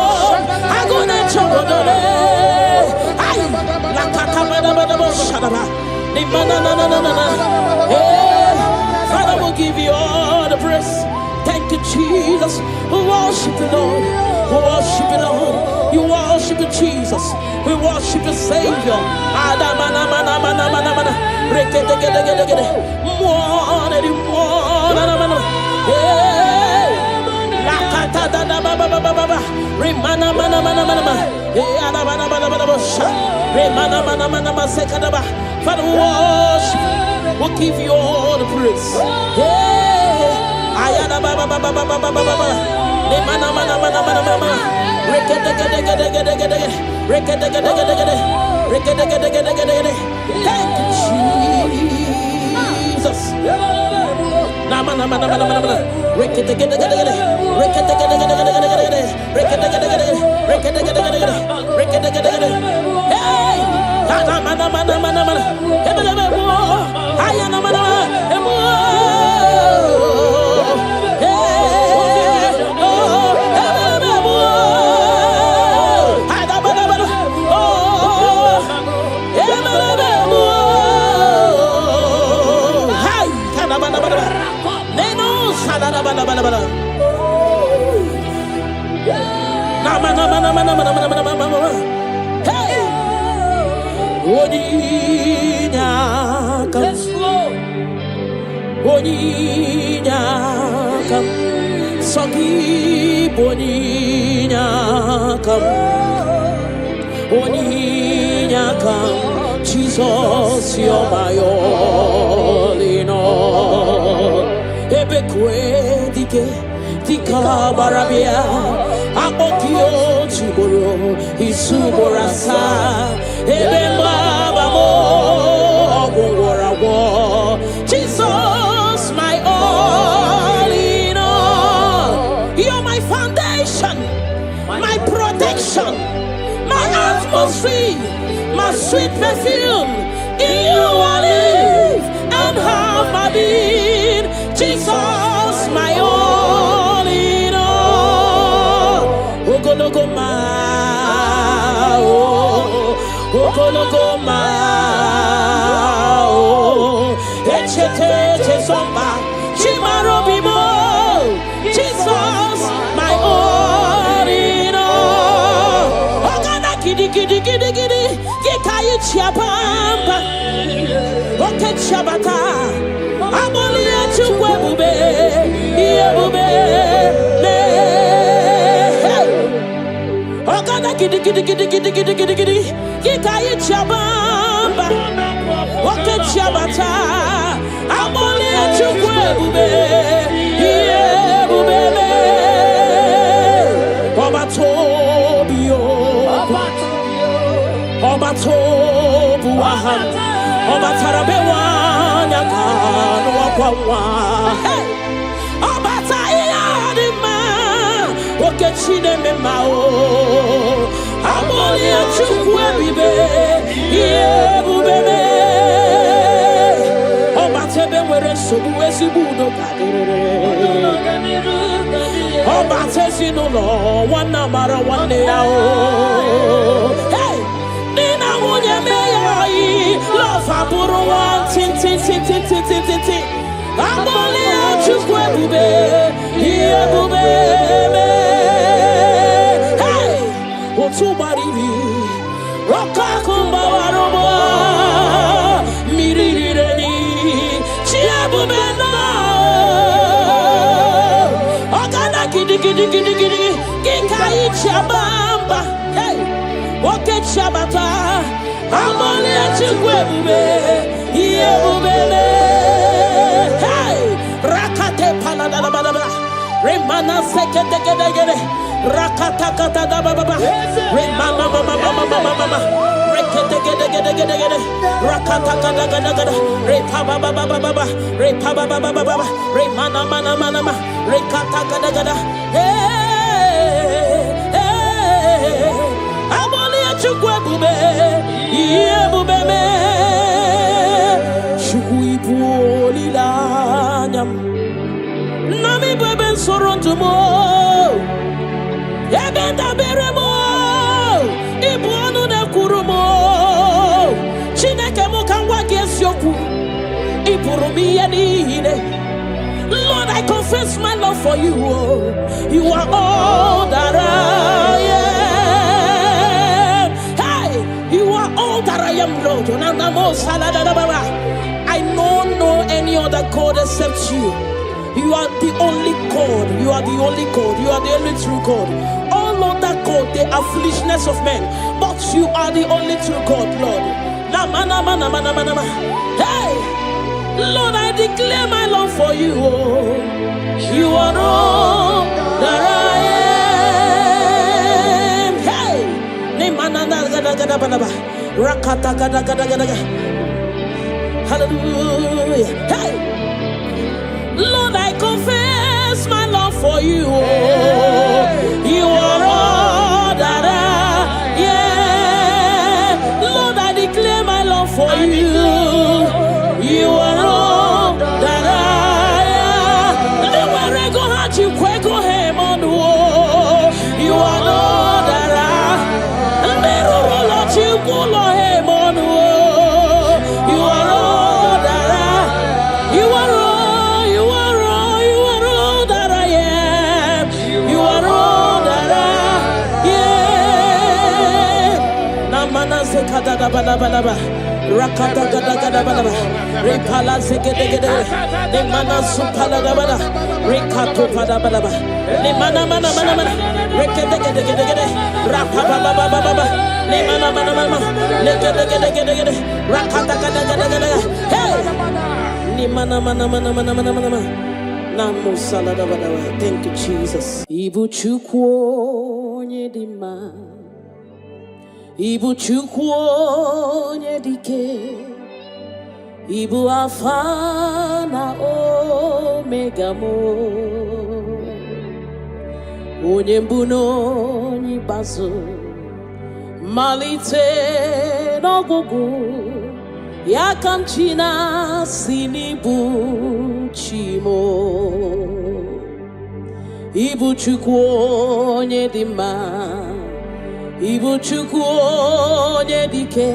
Father, we'll give you all the praise. Thank you, Jesus. We worship you, Lord. We worship you, Lord. You worship you, Jesus. We worship you, Savior. Remana mana mana mana mana. Remana mana mana mana sekadaba. Father, we worship. We'll give you all the praise. Ayana baba baba baba baba baba. Remana mana mana mana mana. Thank you, Jesus. Nama nama nama nama nama. Hey, mana mana mana mana mana. Ayana mana mana. Hey, Boninya kam, Sogi Boninya kam, Jesus, you're my all in all. Ebekwe dike. Tika barabia, akokio chiboro, isuborasa, ebemba bamo, ogorawo. Jesus, my all in all. You're my foundation, my protection, my atmosphere, my sweet perfume. In you I live and have my being. Jesus, my all. Lokogoma, Lokogoma, Echete Somba, Chimarobimo, Jesus, my all in all. Ogana kidi kidi kidi kidi, Kikayi Chiapamba, Oke Chabata, Abolia Chukwebube, Yebube. Giddy giddy giddy giddy giddy giddy giddy. Kikayi Chabamba, Oke Chabata, Abole Chukwebube, Yebube, Obatobio, Obatobuahan, Obatarabewa, Yakan, Wakwa, hey, Obatayadima, Oke Chine Mao. Amolia Chukwebube, Yebube, Obatebe were Subuesibuno Obatesino, one number one day. Hey, Nina Munya May, Love Aburo, Tin. Amolia Chukwebube, Yebube. Somebody Roka kumba waromo mirireni chiabu bena ogana kidi kinkai chabamba hey oke chabata amole chigwebube yebubele hey rakate palada baba remana sekete rakata kata baba remana mama rekete rakata kata repa baba remana mana rekata kata hey amole chigwebube yebubele Chukuipulilanyam Nami beben sorontumo Ebenda beremo Ibuanu ne kurumo Chineke mokangwa gesyoku Ipurumi yenine Lord, I confess my love for you. You are all that I am. Hey, you are all that I am, Lord. I don't know any other God except you. You are the only God. You are the only God. You are the only true God. All other God, they are foolishness of men. But you are the only true God, Lord. Hey, Lord, I declare my love for you. You are all that I am. Hey, hallelujah. Hey, Lord, I confess my love for you. You are all that I am. Lord, I declare my love for you. You are all that I am. Never go hard, you kweko him on the wall. You are all that I am. Never roll out, you pull him on the wall. You are all that I am. You are all that I am. You are all that I am. Namana sekada balaba. Rakata gada balaba. Repala segede. Nemana supala balaba. Rekato pada balaba. Nemana mana. Rekete gede. Rapapa baba. Nemana mana. Lekede. Rakata gada. Hey. Nemana mana. Namo salada balaba. Thank you, Jesus. Ibu chukwo nyedima. Ibu chukwu onye dike Ibu alfa na omega mo Onye mbu n'onye ikpeazụ malite n'ọgwụgwụ ya ka m chi na-asị n'ibu chi mo Ibu chukwu onye dị mma Ibu chukwu onye dike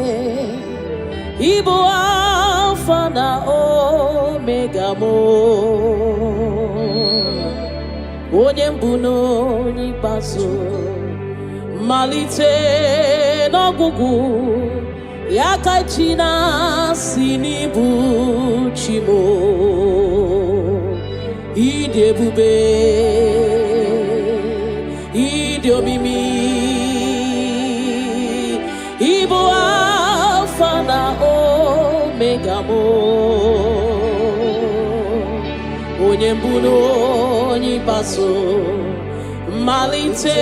Ibu alfa na omega mo Onye mbu n'onye ikpeazụ malite n'ọgwụgwụ ya ka chi na-asị n'ibu chi mo Ịdị ebube ịdị omimi Ibu alfa na omega mo Onye mbu n'onye ikpeazụ malite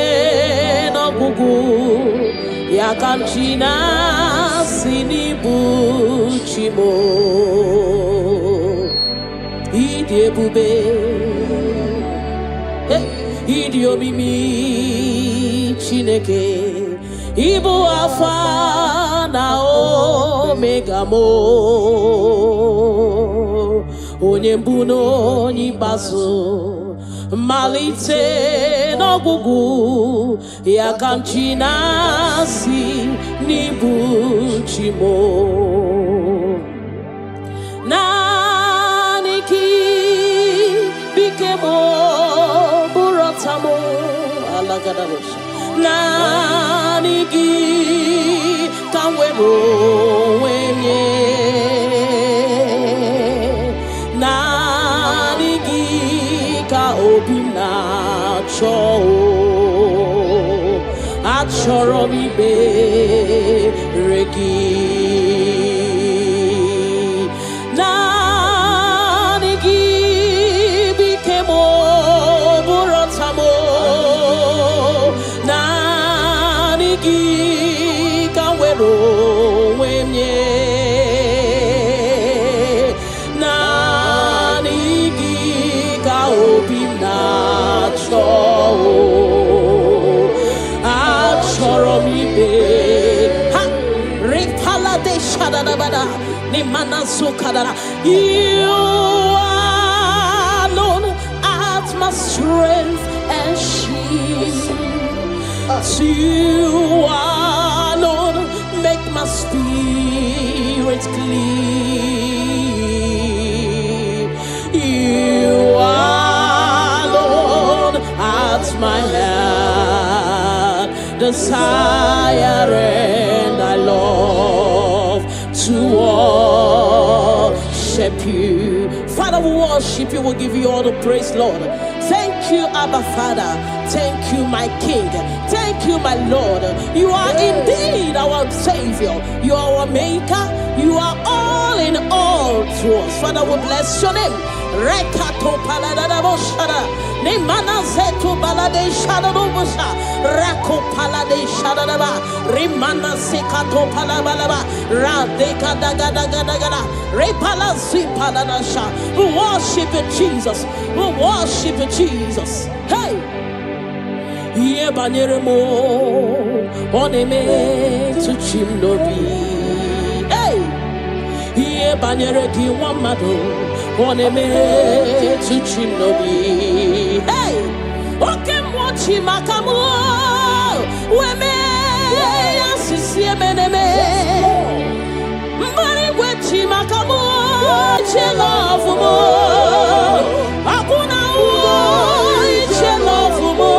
n'ọgwụgwụ ya ka m chi na-asị n'ibu chi mo Ịdị ebube ịdị omimi Chineke Ibu alfa na omega mo Onye mbu n'onye ikpeazụ malite n'ọgwụgwụ ya ka m chi na-asị n'ibu chi mo Naanị gị bike mo bụrụ ọta mo alagadabosha nanigi kanwero wenye nanigi ka obina cho achoro bibe regi nanigi bikemo burotamo nanigi kanwero wenye nanigi ka obina cho you alone art my strength and shield. You alone make my spirit clean. You alone art my heart desire, and I love to worship you. Father, we worship you. We'll give you all the praise, Lord. Thank you, Abba Father. Thank you, my King. Thank you, my Lord. You are indeed our Savior. You are our Maker. You are all in all to us. Father, we bless your name. Rekato paladada boshara. Nemana zetu balade shadabusha. Rako palade shadaba. Rimana sekato palabalaba. Radeka daga daga daga. Repala zipaladasha. We worship you, Jesus. We worship you, Jesus. Hey! Ye banyeremo oneme to chimnobi. Hey! Ye banyere ki wamado oneme to chimnobi. Hey! Oke mochi makamu weme asisi meneme. Mbari wechi makamu chelofu mo. Akuna wo chelofu mo.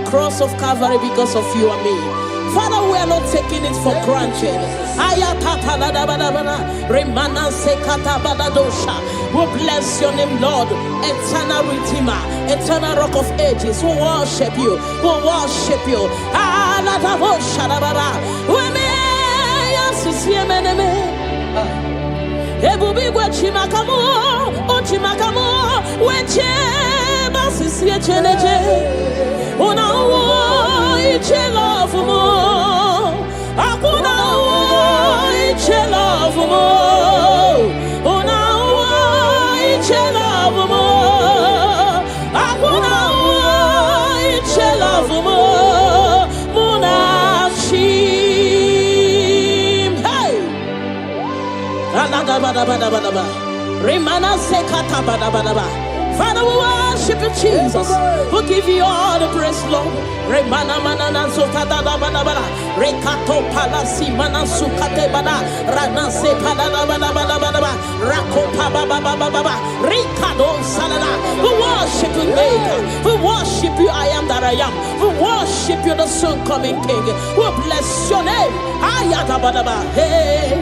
Cross of Calvary because of you and me. Father, we are not taking it for granted. We bless your name, Lord. Eternal Redeemer, eternal Rock of Ages. We worship you. We worship you. Una wo iche love mo, akuna wo iche love mo. Una wo iche love mo, akuna wo iche love mo. Muna chim, hey. Alada bada bada bada bada. Remana sekata bada bada bada. Father, we worship you, Jesus. We give you all the praise, Lord. Remana manana zokada bana bana. Rekato palasi mana sukate bana. Rana se palana bana bana bana bana. Rako baba baba baba. Rikado salada. We worship you, Maker. We worship you, I am that I am. We worship you, the soon coming King. We bless your name. Ayata bana bana. Hey.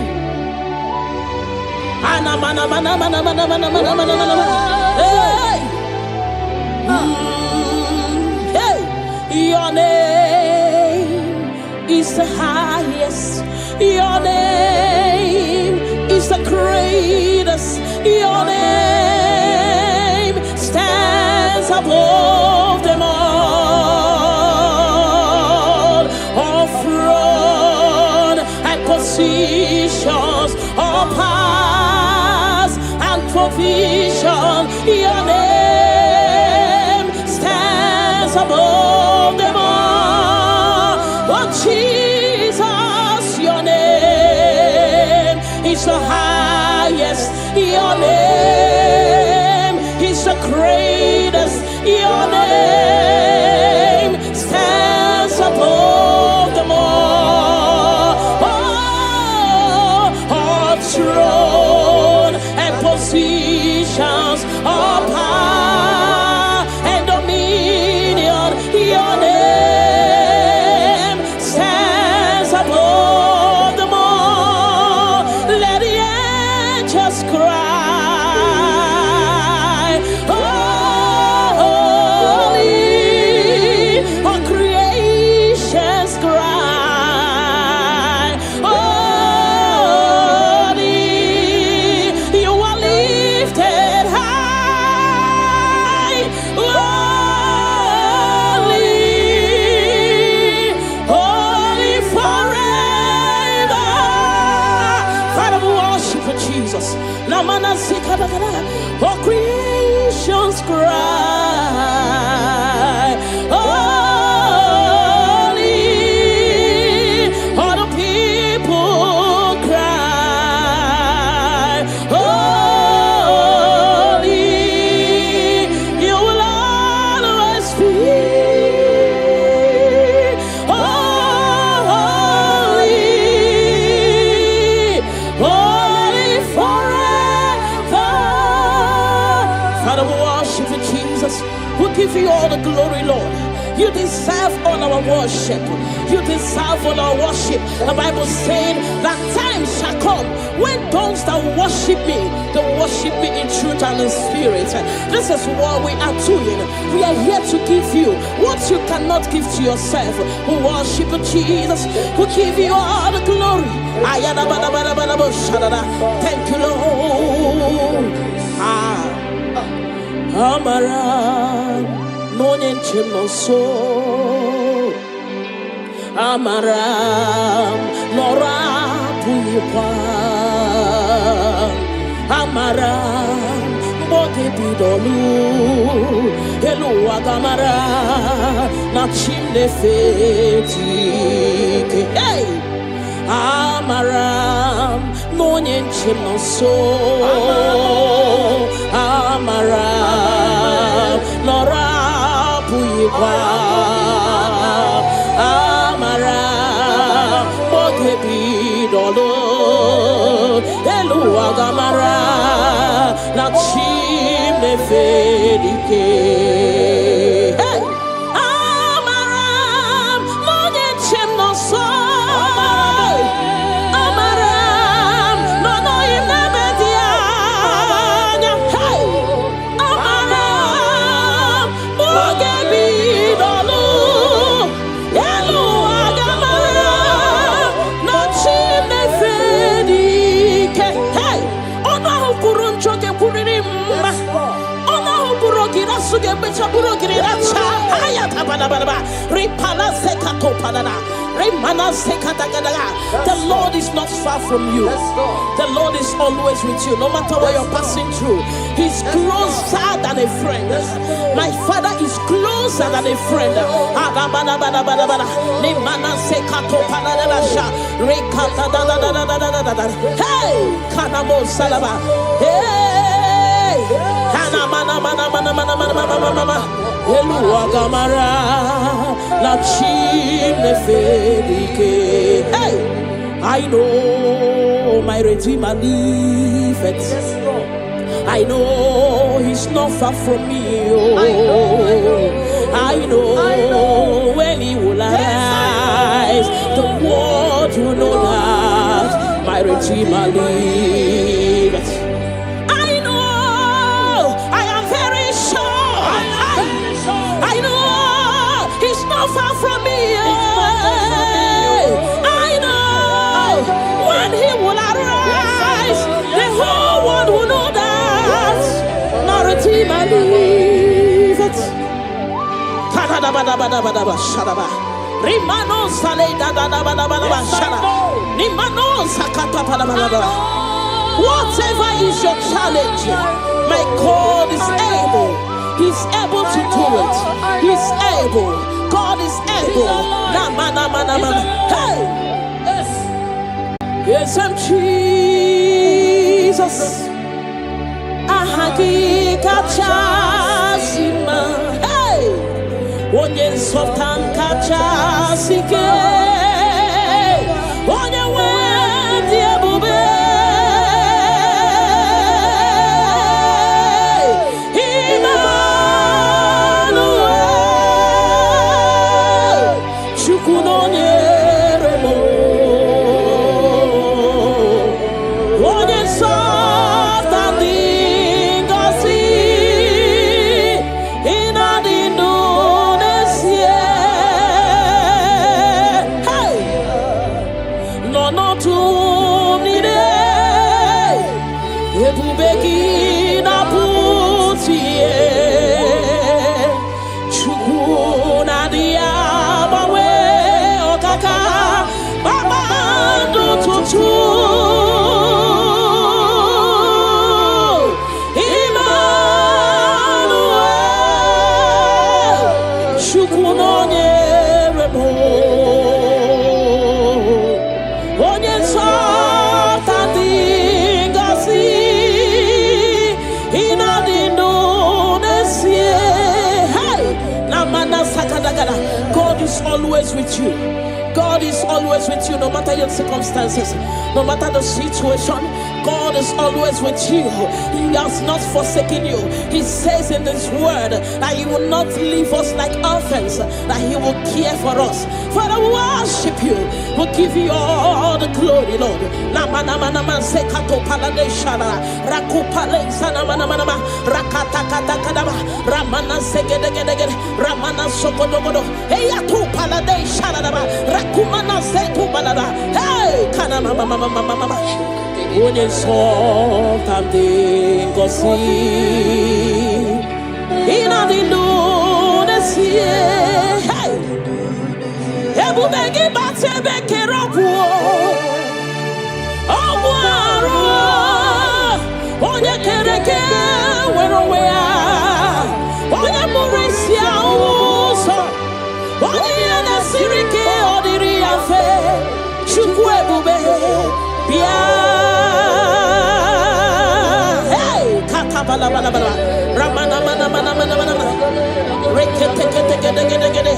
Ana mana mana mana mana mana mana mana mana. Hey. Hey. Your name is the highest. Your name is the greatest. Your name stands above them all. All throne and positions, all powers and provision. Your name stands above them all. Oh Jesus, your name is the highest. Your name is the greatest. Your name stands Oh, creations cry. Holy, all the people cry. Holy, you will always be. We give you all the glory, Lord. You deserve all our worship. You deserve all our worship. The Bible said that time shall come when those that worship me, they worship me in truth and in spirit. This is what we are doing. We are here to give you what you cannot give to yourself. We worship Jesus. We give you all the glory. Thank you, Lord. Amara, no nyenche no so. Amara, nora puipa. Amara, bote bidolu. Hello agamara, na chinde feti. Hey, Amara, no nyenche no so. Amara, Nora Puipa, Amara, Bokebi Dolo, Elua Gamara, Nachim de Fedike. Hey, Amara, Monichem no so. The Lord is not far from you. The Lord is always with you, no matter what you're passing through. He's closer than a friend. My Father is closer than a friend. Hey, Kanamo Salaba. Hey, Elua Gamara, la chimne fedike. Hey, I know my Redeemer liveth. I know He's not far from me. Oh, I know when He will arise, the world will know that my Redeemer liveth. Far from me, I know when He will arise, the whole world will know that my Redeemer liveth. Whatever is your challenge, my God is able. He's able to do it. He's able. God is able. Hey! Yes, I'm Jesus. Ahagi kachasima. Hey! Onye softan kachasike. Onye wendi ebube. always with you. God is always with you, no matter your circumstances, no matter the situation. God is always with you. He has not forsaken you. He says in His word that He will not leave us like orphans, that He will care for us. Father, we worship you. We'll give you all the glory, Lord. When it's all time they go see in a lunes hey ebu begi bate beke rapu omwaro onye kereke wero wea onye murisia uso onye na sirike odiri afe chukwu ebube bia Ramana mana mana mana mana rekete kete kete kete kete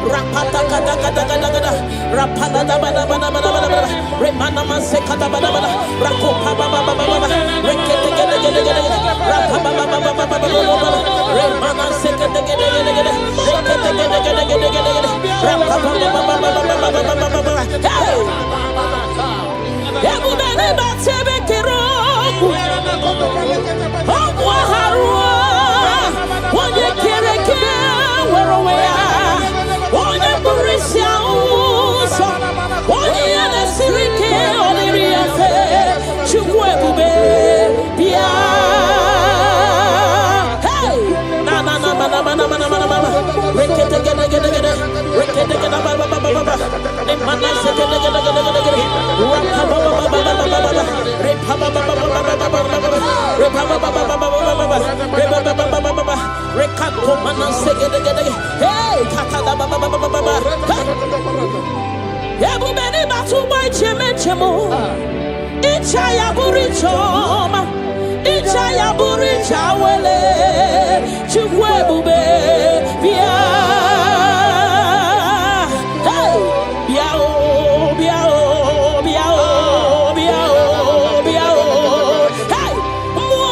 rapata kata kata kata kata rapala da bana bana bana bana remana manse kata bana bana rakopa baba baba baba rekete kete kete kete rapapa baba baba baba remana se kete kete kete kete rekete kete kete kete kete rapapa baba baba baba baba hey ebu bene batebe kero onye kereke were wea onye burisia uso onye na-esirike oliri afe chukwu ebube bia hey na na na mana mana mana mana mana rekete gede gede gede rekete gede baba baba baba ne mana se gede gede gede gede rapa baba baba baba baba repa baba baba baba baba repa baba baba baba repa baba baba baba rekako mana se gede gede hey kata baba baba baba ebu beni batu boy cheme chemo icha ya burichoma icha ya buricha wele chukwu ebube bia hey bia o bia o bia o bia o bia o hey mo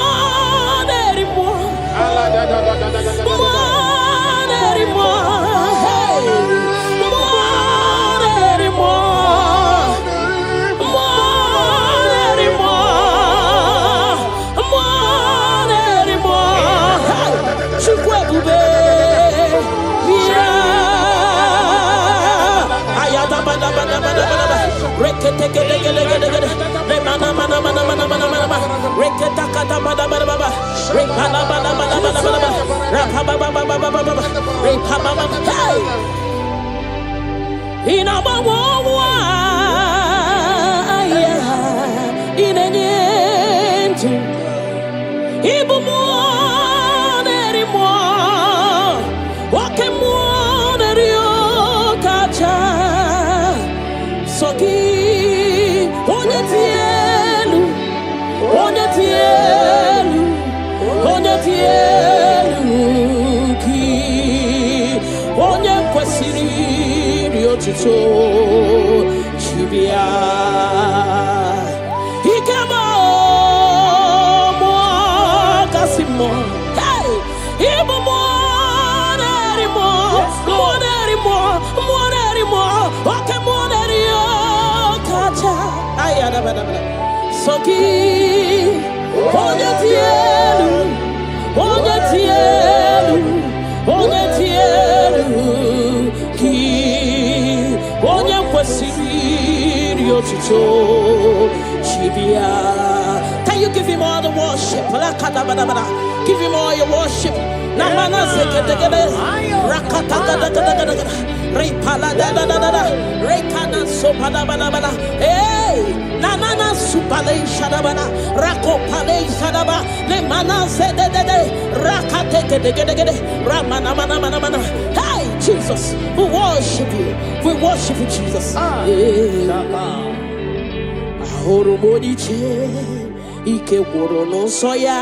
Chibia Ikemo mo kasimo hey ibo mo okay mo rio kacha ayada bada soki onye tielu ki onye kwesiri otuto chibia. Can you give him all the worship? Give him all your worship. Namana sekedegede rakata gada gada gada gada repala da da da da rekana sopada bada bada hey nanana supale shadabana rakopale shadaba le mana sedede rakate gede gede gede ramana mana mana mana. Hey Jesus, we worship you, Jesus. Ahoro modiche ike woro no soya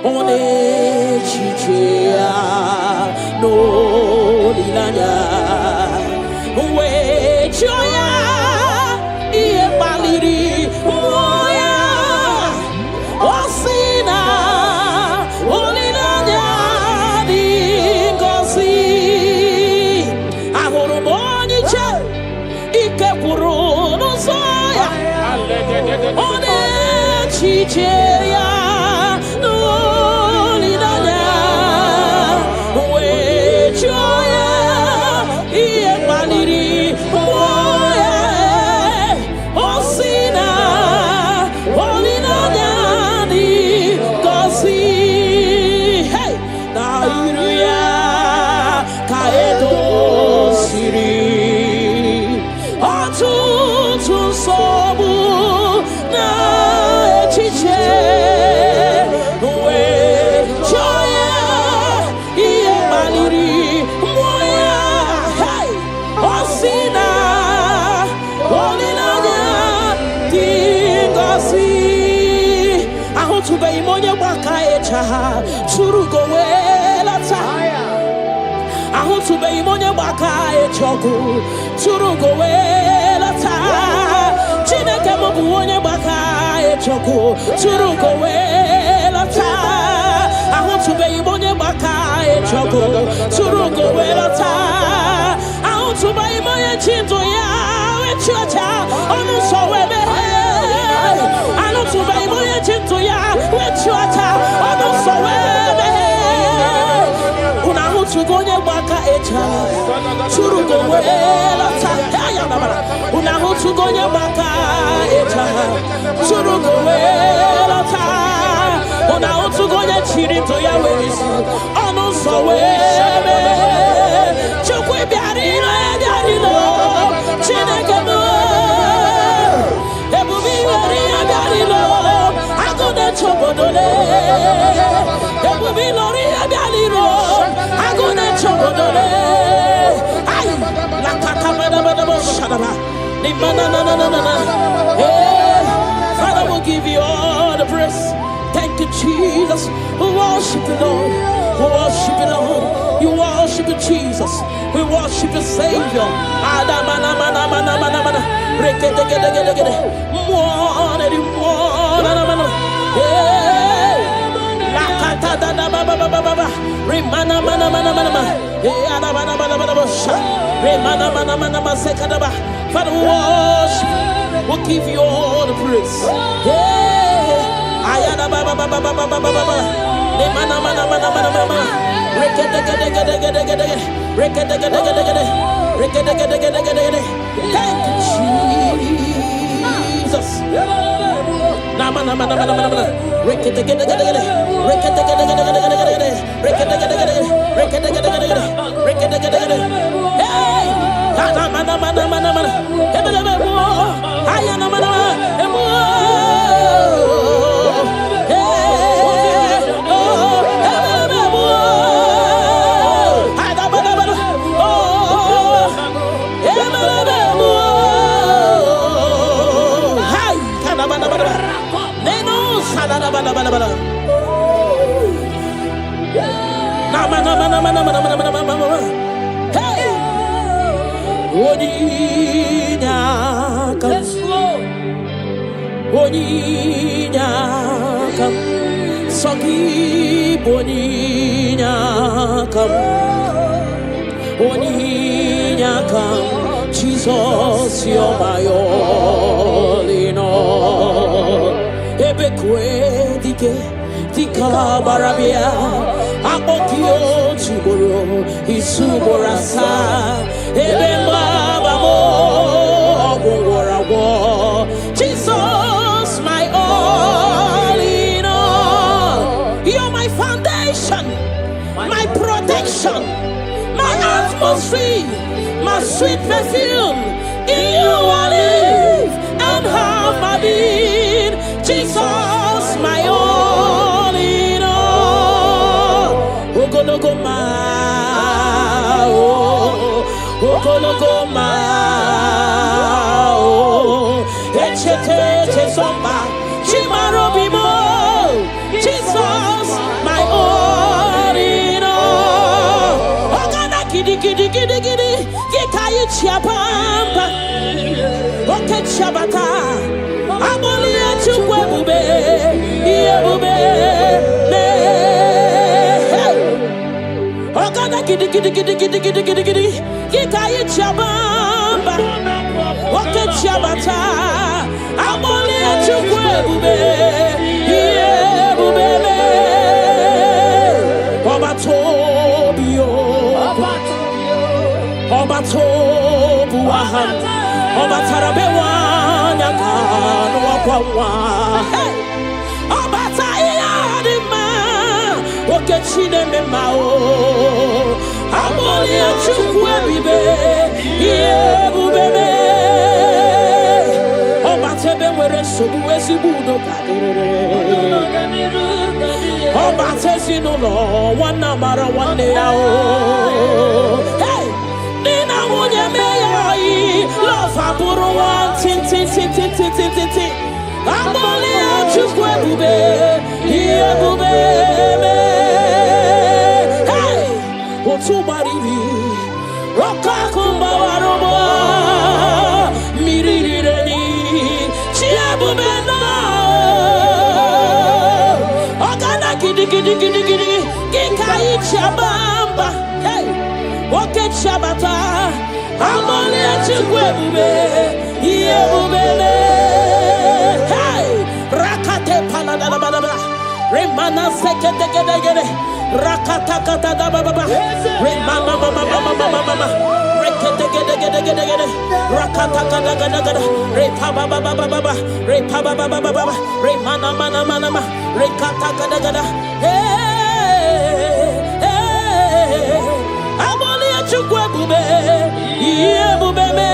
one chichia no linanya we joya iye baliri moya osina olinanya dingosi ahoro moni che ike kuru no soya one chichia Churugo wela taya ahutu be imonya baka echoku churugo wela taya chineke mobu onye baka echoku churugo wela taya ahutu be imonya baka echoku churugo wela taya ahutu be imonya chinto ya echocha onu so webe ahutu be imonya chinto ya echocha onu so webe Unahutugonye baka echa Churugo wela ta Unahutugonye baka echa Churugo wela ta Unahutugonye chirito ya werisu Onu so webe Chukwe biarino ediarino Chineke mo Ebubi weri ediarino Agone chobodole Ebubi lori ediarino Agone chobodole Ay la kakamada shadaba Ni manana Father will give you all the praise. Thank you, Jesus. We worship you, Lord. We worship you, Lord. You worship you, Jesus. We worship you, Savior. Father, we worship you. We'll give you all the praise. Ayana baba baba baba baba baba. Ne mana mana mana mana mana. Rekete gede gede gede gede. Rekete gede gede gede. Rekete gede gede gede gede. Thank you, Jesus. Na mana mana mana mana mana. Rekete gede gede gede. Rekete gede gede gede gede gede. Rekete gede gede gede. Rekete gede gede gede. Rekete gede gede. Hey! Mana mana mana mana mana. Ebele bo. Ayana mana mana. Jesus, you're my all in all. Ebekwe dike dika barabia akokio chiboro isuborasa ebemba bamo ogorawo. Jesus, my all in all. You're my foundation, my protection, my atmosphere, my sweet perfume. In you I live and have my being. Jesus, my all in all. Lokogoma, oh, Lokogoma, oh, Echete somba, Chimarobimo. Jesus, Chiapampa, okay, Chabata, Abolia Chukwe, Yebube, Ogana Giddy, Gikai Chabamba, okay, Chabata, Abolia Chukwe, Yebube, Obatobio. Obatobu aha Obatarabewa nyakano wakwa Obatayadima Okechine memao Amoli achukwe bibe Yebubebe Obatebe were sobu esibudo kadere Obatesi no lo wana mara wane yao Love aburu one tin Amoli achukwe bube Ye bube Hey Otubaribi Roka kumba warobo Mirireni Chia bube no Ogana gidi Gikai chabamba Hey Oke chabata Amoli achukwe bube, iye bubele. Hey, rakate palada baba, remana sekete gede, rakata kata da baba, remana mama, rekete gede, rakata kata, repa baba, remana mana, rekata kata. Hey, amoli achukwe bube. Yebubeme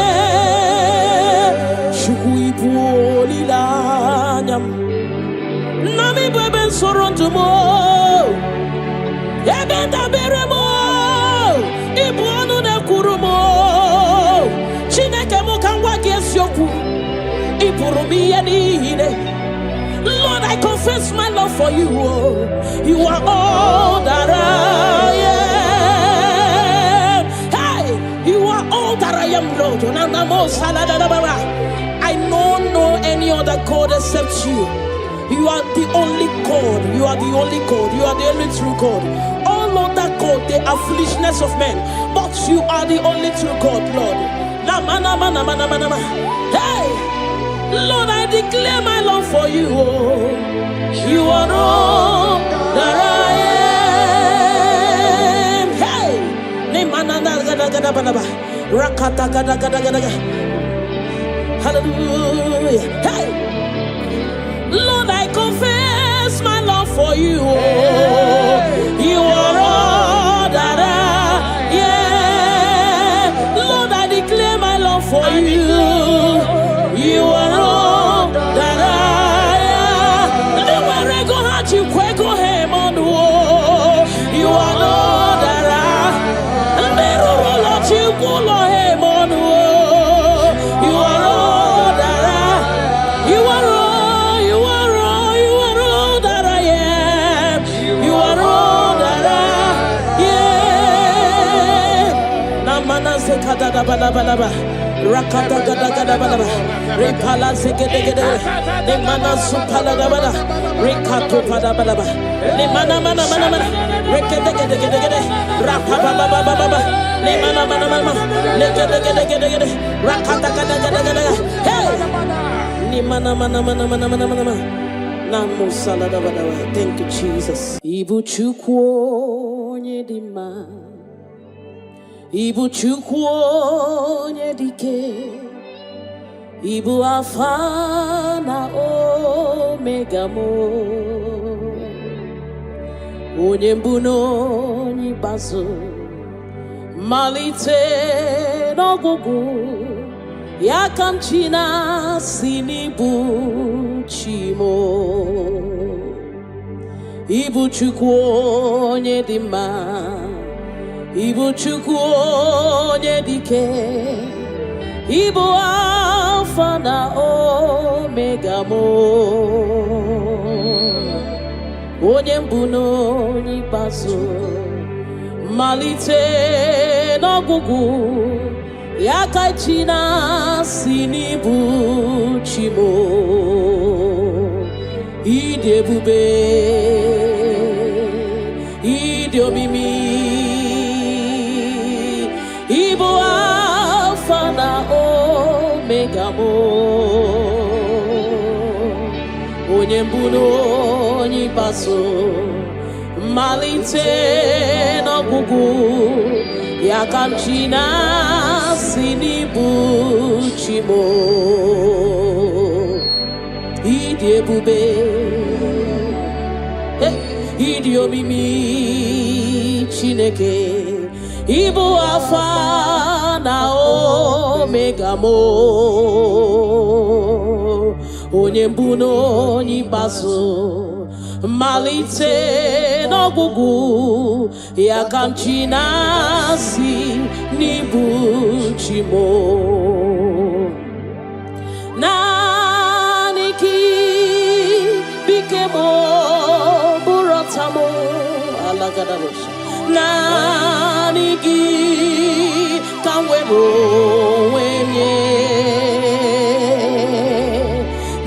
Shukuipuoli lanyam Nami beben sorontumo Yebenda beremo Ibuanu na kurumo Chineke mukangwa gesyoku Ipurumi yenihine Lord, I confess my love for you. You are all that I am. Hey, you are all that I am, Lord. I don't know any other God except you. You are the only God. You are the only God. You are the only true God. All other God, they are foolishness of men. But you are the only true God, Lord. Hey, Lord, I declare my love for you. You are all that I am. Hey, hallelujah. Hey, Lord, I confess my love for you. You are all that I am. Lord, I declare my love for you. You are all that I am. Never go hard, you quick go him on the wall. You are all that I am. Never let you go him on the wall. You are all that I am. You are all, you are all, you are all that I am. You are all that I am. Namana sekada balaba. Rakata gada gada balaba, repala segede, the mana supala balaba, rekato pada balaba, the mana, rekede, rapaba, the mana, legede, rakata gada, hey, the mana, namu salada balaba. Thank you, Jesus. Ibuchukwo nyedima. Ibu chukwu onye dike, Ibu Alpha na Omega mo, onye mbụ na onye ikpeazụ, malite n'ọgwụgwụ, ya ka m chi na-asị n'ibu chi mo. Ibu chukwu onye dị mma, Ibu chukwu onye dike, Ibu Alpha na Omega mo, onye mbụ na onye ikpeazụ, malite n'ọgwụgwụ, Yakachina sinibu chimo idebube idiomimi ibo alpha na omega mo onyembuno onyibaso malite n'ọgwụgwụ Yakamchina sinibu chimo idebube idiomimi chineke ibu alpha na omega mo onye mbụ na onye ikpeazụ malite n'ọgwụgwụ Yakamchina sinibu chimo naanị gị bikemo burotamo alagadabosha naanị gị ka m were onwe nye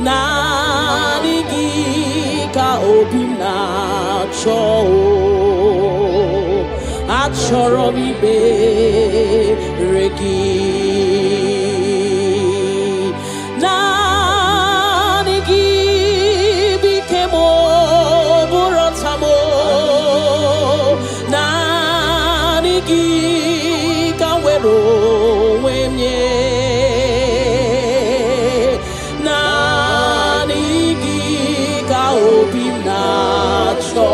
naanị gị ka obi m na-achọ achọrọ m ikpere gị naanị gị bikemo burotamo naanị gị ka m were onwe m nye naanị gị ka obi m na-achọ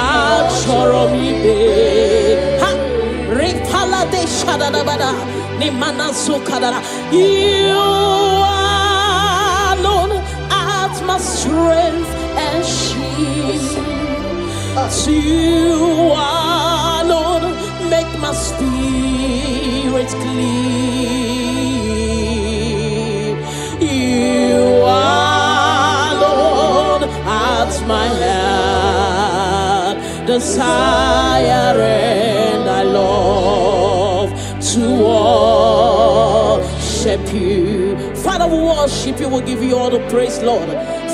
achọrọ m ikpe ha ripala de shadadabada nimana sukadara you alone art my strength and shield you alone make my spirit clean you alone art my heart desire and I love to worship you. Father, we worship you, we'll give you all the praise, Lord.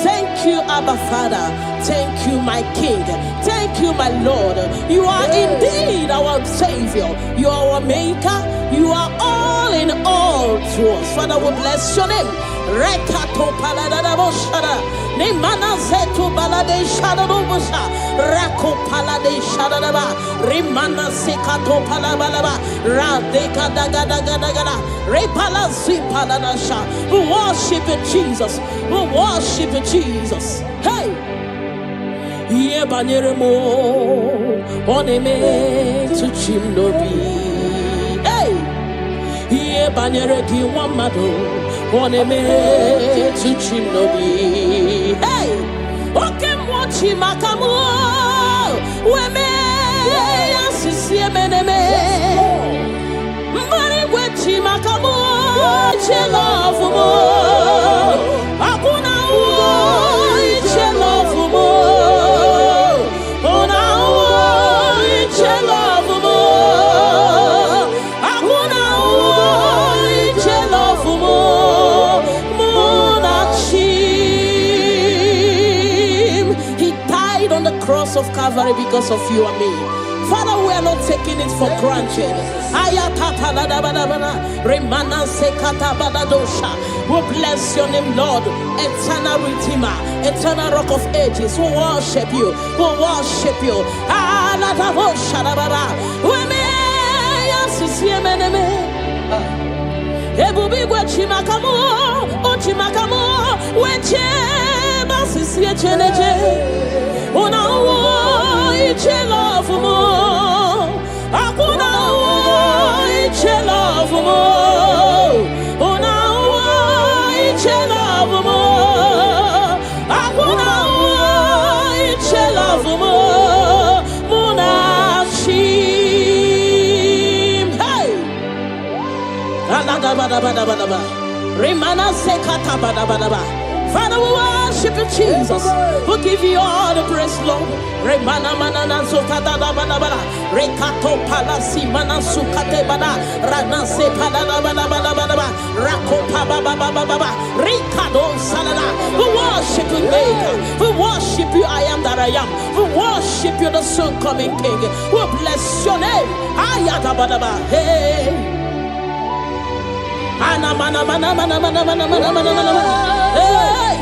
Thank you, Abba Father. Thank you, my King. Thank you, my Lord. You are indeed our Savior. You are our Maker. You are all in all to us. Father, we bless your name. Rekato paladadaboshada. Nemana zeto balade shadadobosha. Rako palade shadadaba. Rimana sekato palabalaba. Radeka dagadagada. Repala zipaladasha. We worship you, Jesus. We worship you, Jesus. Hey! Ye banyeremo oneme to chimnobi. Hey! Ye banyere ki wamado oneme to chimnobi. Hey! Oke mwachi makamu weme yasisi emeneme. Mbari wechi makamu chelofu mo. Akuna uo chelofu mo. Cross of Calvary because of you and me. Father, we are not taking it for granted. We bless your name, Lord. Eternal Redeemer, eternal Rock of Ages. We worship you. We worship you. Una iche love mo, akuna iche love mo. Una iche love mo, akuna iche love mo. Muna shim, hey. Alada bada bada bada bada. Rimana sekata bada bada bada. Father, we worship you, Jesus. We give you all the praise, Lord. Remana manana zokada da bana bana. Rekato palasi mana sukate bana. Rana se palada bana bana bana bana. Rako pa ba ba ba ba ba ba. Rikado salada. We worship you, Maker. We worship you, I am that I am. We worship you, the soon coming King. We bless your name. Ayata bana bana. Hey. Ana mana mana mana mana mana mana mana mana. Hey.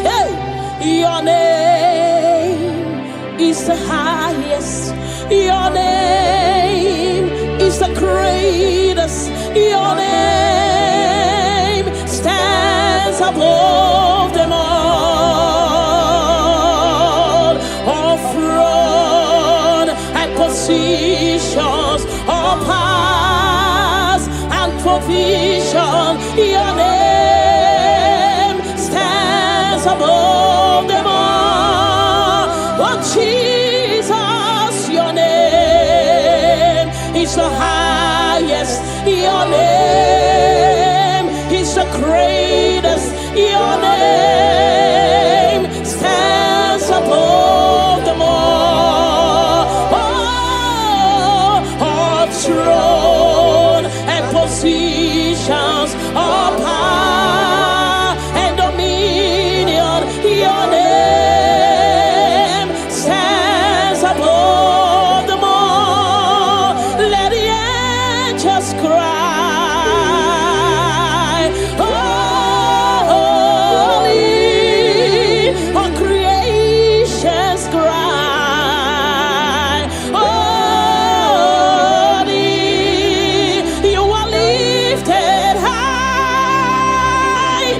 Hey. Your name is the highest. Your name is the greatest. Your name stands above them all. All throne and positions, all powers and provision. Your name stands above them all. Oh Jesus, your name is the highest. Your name is the greatest. Your name stands above them all. Oh, all throne and positions, all power and dominion. Your name stands above them all. Let the angels cry, holy. All creations cry, holy. You are lifted high,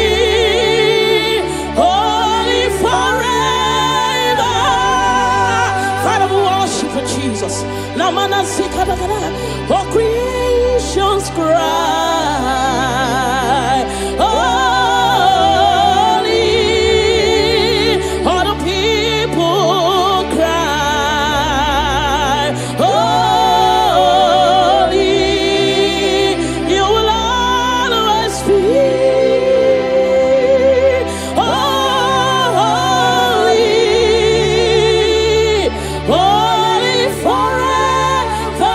holy, holy forever. Father, we worship you, Jesus. Namana sikadagada. All creations cry, holy. All the people cry, holy. You will always be holy, holy forever.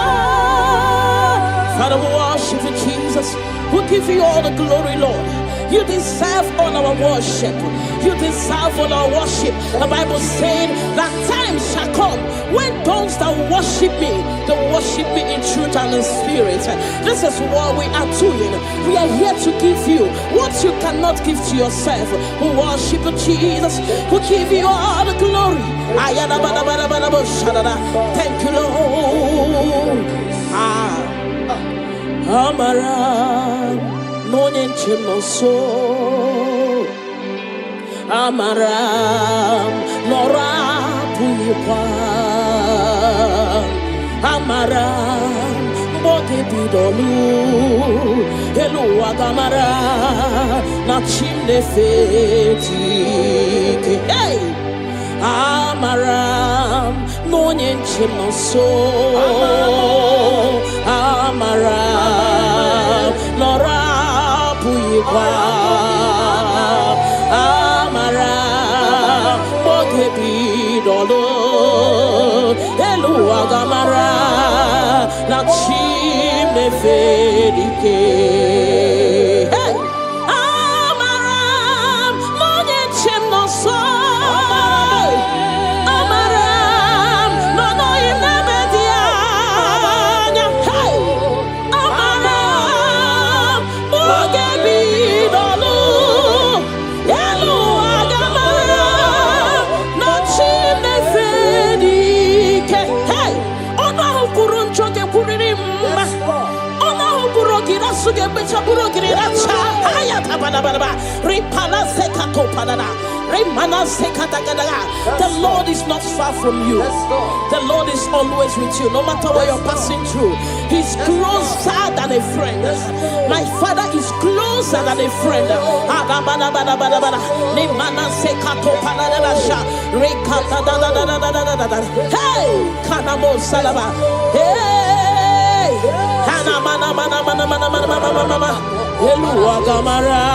Father, we worship you, Jesus. We give you all the glory, Lord. You deserve all our worship. You deserve all our worship. The Bible said that time shall come when those that worship me, they worship me in truth and in spirit. This is what we are doing. We are here to give you what you cannot give to yourself. We worship you, Jesus. We give you all the glory. Thank you, Lord. Amara Monie Chimoso Amara Nora Puipa Amara Boge Bidolu Elu Agamara Nachimde Feti. Hey! Amaram Monie Chimoso Amaram Nora Puipa Amaram Boge Bidolu Elu Agamara Nachimde Feti. Hey! Amaram Monie Chimoso The Lord is not far from you. The Lord is always with you, no matter what you're passing through. He's closer than a friend. My Father is closer than a friend. Hey, Kanamo Salaba. Hey, Hana mana mana mana Eluagamara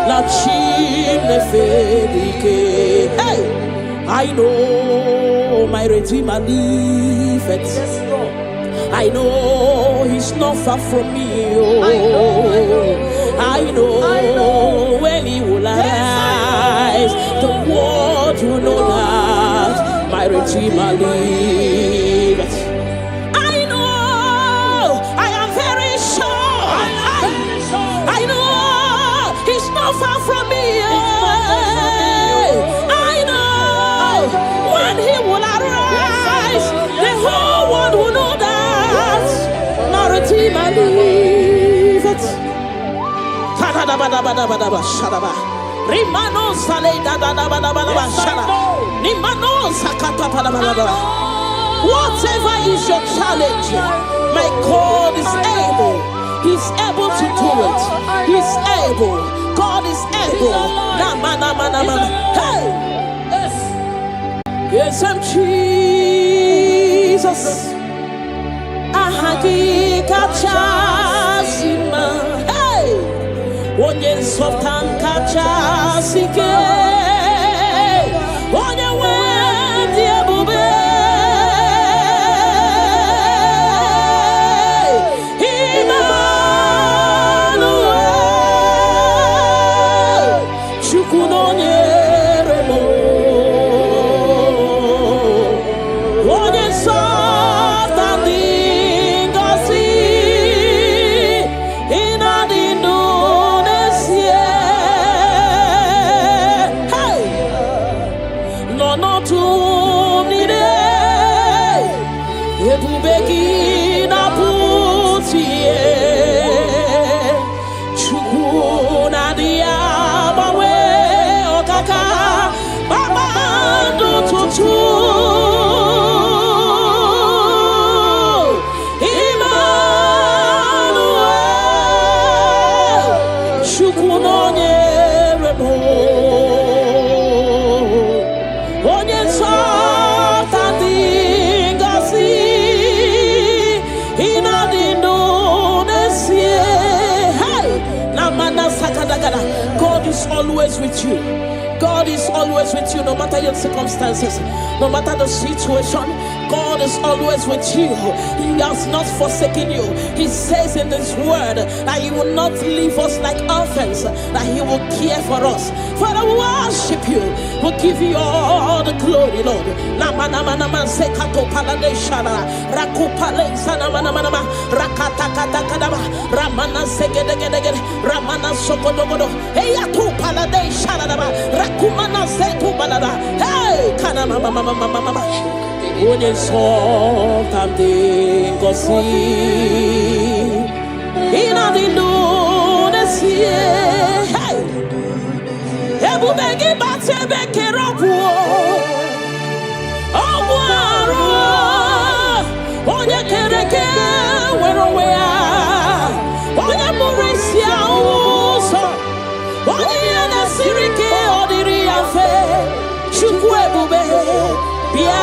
la chimne fedike. Hey, I know my Redeemer liveth. I know he's not far from me. Oh, I know when he will arise, the world will know that my Redeemer liveth. I know, I am very sure. I know he's not far from me. I know when he will arise, the whole world will know that my Redeemer liveth. Rimano sale da da da ba da ba da shara. Nimano sakata pa da ba da ba. Whatever is your challenge, my God is able. He's able to do it. He's able. God is able. Na ma na ma na ma. Hey. Yes, I'm Jesus. Ahagi kachasima. Hey. Onye nsọpụta kachasike. Onye nwere ebube. Emmanuel. Chukwu nọnyere m. Onye nsọpụta dị ngọzi. Ịnadị ndụ. God is always with you. God is always with you, no matter your circumstances, no matter the situation. God is always with you. He has not forsaken you. He says in His word that He will not leave us like orphans, that He will care for us. Father, we worship you. We'll give you all the glory, Lord. Onye nsọpụta dị ngọzi. Ịnadị ndụ n'ezie. Ebube gị bata ebe kere ọgwụ. Ọgwụ arụ. Onye kere eke nwere onwe ya. Onye mụrụ isi ahụ ụzọ. Onye ihe na-esiri ike ọ dịrị ya mfe. Chukwu ebube bịa.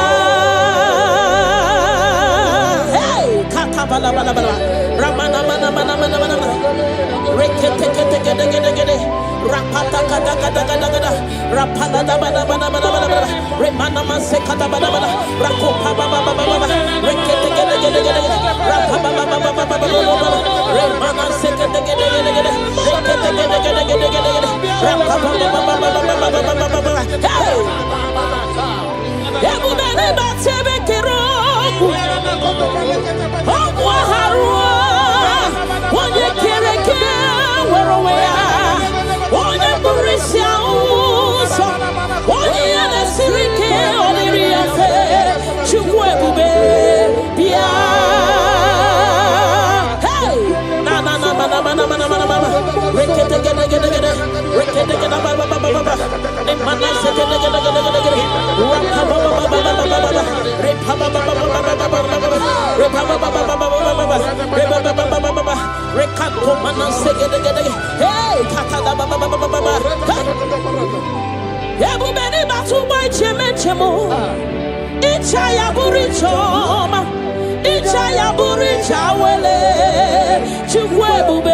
Hey, kata bala bala bala. Ramana mana mana mana mana. Rekete kete kete kete kete. Rapata kata kata kata kata. Rapala da bala bala bala bala. Remana mase kata bala bala. Rakopa baba baba baba. Rekete kete kete kete. Rapapa baba baba baba baba. Remana se kete kete kete kete. Rekete kete kete kete kete. Rapapa baba baba baba baba baba. Hey. Ebubele batebe keroku. Ogwa harua. Onye kereke werowe ya. Onye burisia uso. Onye yana sirike oniri yafe. Chukwu ebube bia. Hey! Na na na na na na na na na na. Rekete gede gede gede. Rekete gede ba ba ba ba ba. Ne mana se gede gede gede gede. Rapa ba ba ba ba ba ba ba. Repa ba ba ba ba ba ba ba. Repa ba ba ba ba ba ba ba. Repa ba ba ba ba ba ba. Rekato mana se gede gede. Hey, kata da ba ba ba ba ba ba. Ebube ni batu boy cheme chemo. Icha ya burichoma. Icha ya buricha wele. Chukwu ebube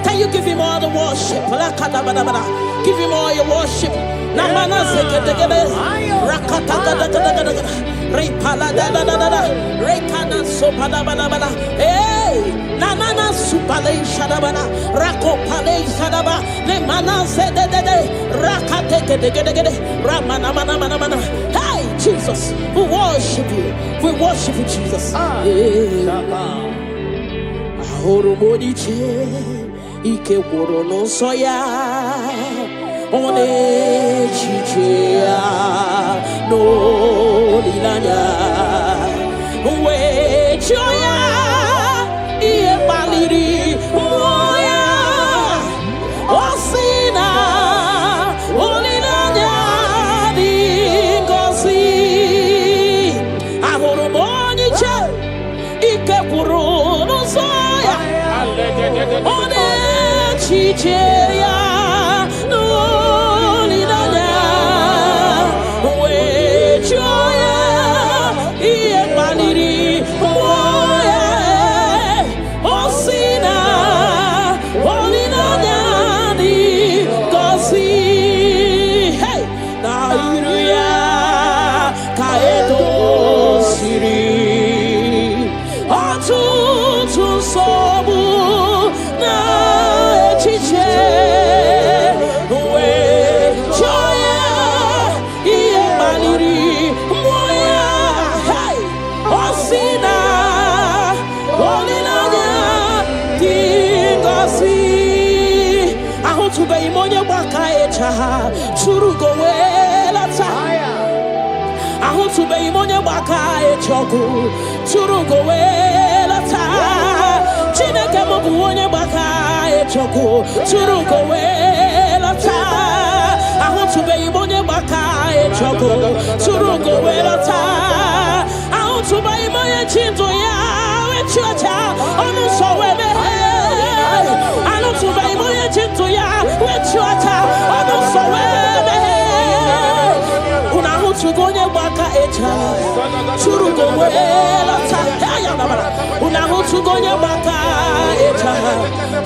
Can you give him all the worship? Give him all your worship. Namana sekete rakata repala rekana sopada bana. Hey, nanana supale shadabana rakopale shadaba le mana zedede rakate ramana mana. Hey, Jesus, we worship you. We worship you, Jesus. Monie ike woro no soya one chichia no lilanya we joya ie baliri moya osina olilanya dingosi ahoro Monie ike woro no soya one chichia no lilanya we joya ie baliri moya osina olilanya di gosi. Hey, na iruya kaedo siri atutu sobu na chiche we joya ie baliri moya. Hey, osina olilanya dingosi ahutube imonye baka echa churugo welata ahutube imonye baka echogu churugo welata chineke mobu onye baka echogu churugo welata ahutube imonye baka echogu churugo welata ahutube imonye chinto ya wechocha onu sowebe ahutube imonye chinto ya wechocha onu sowebe una ahutube onye baka echa churugo welata una ahutube onye baka echa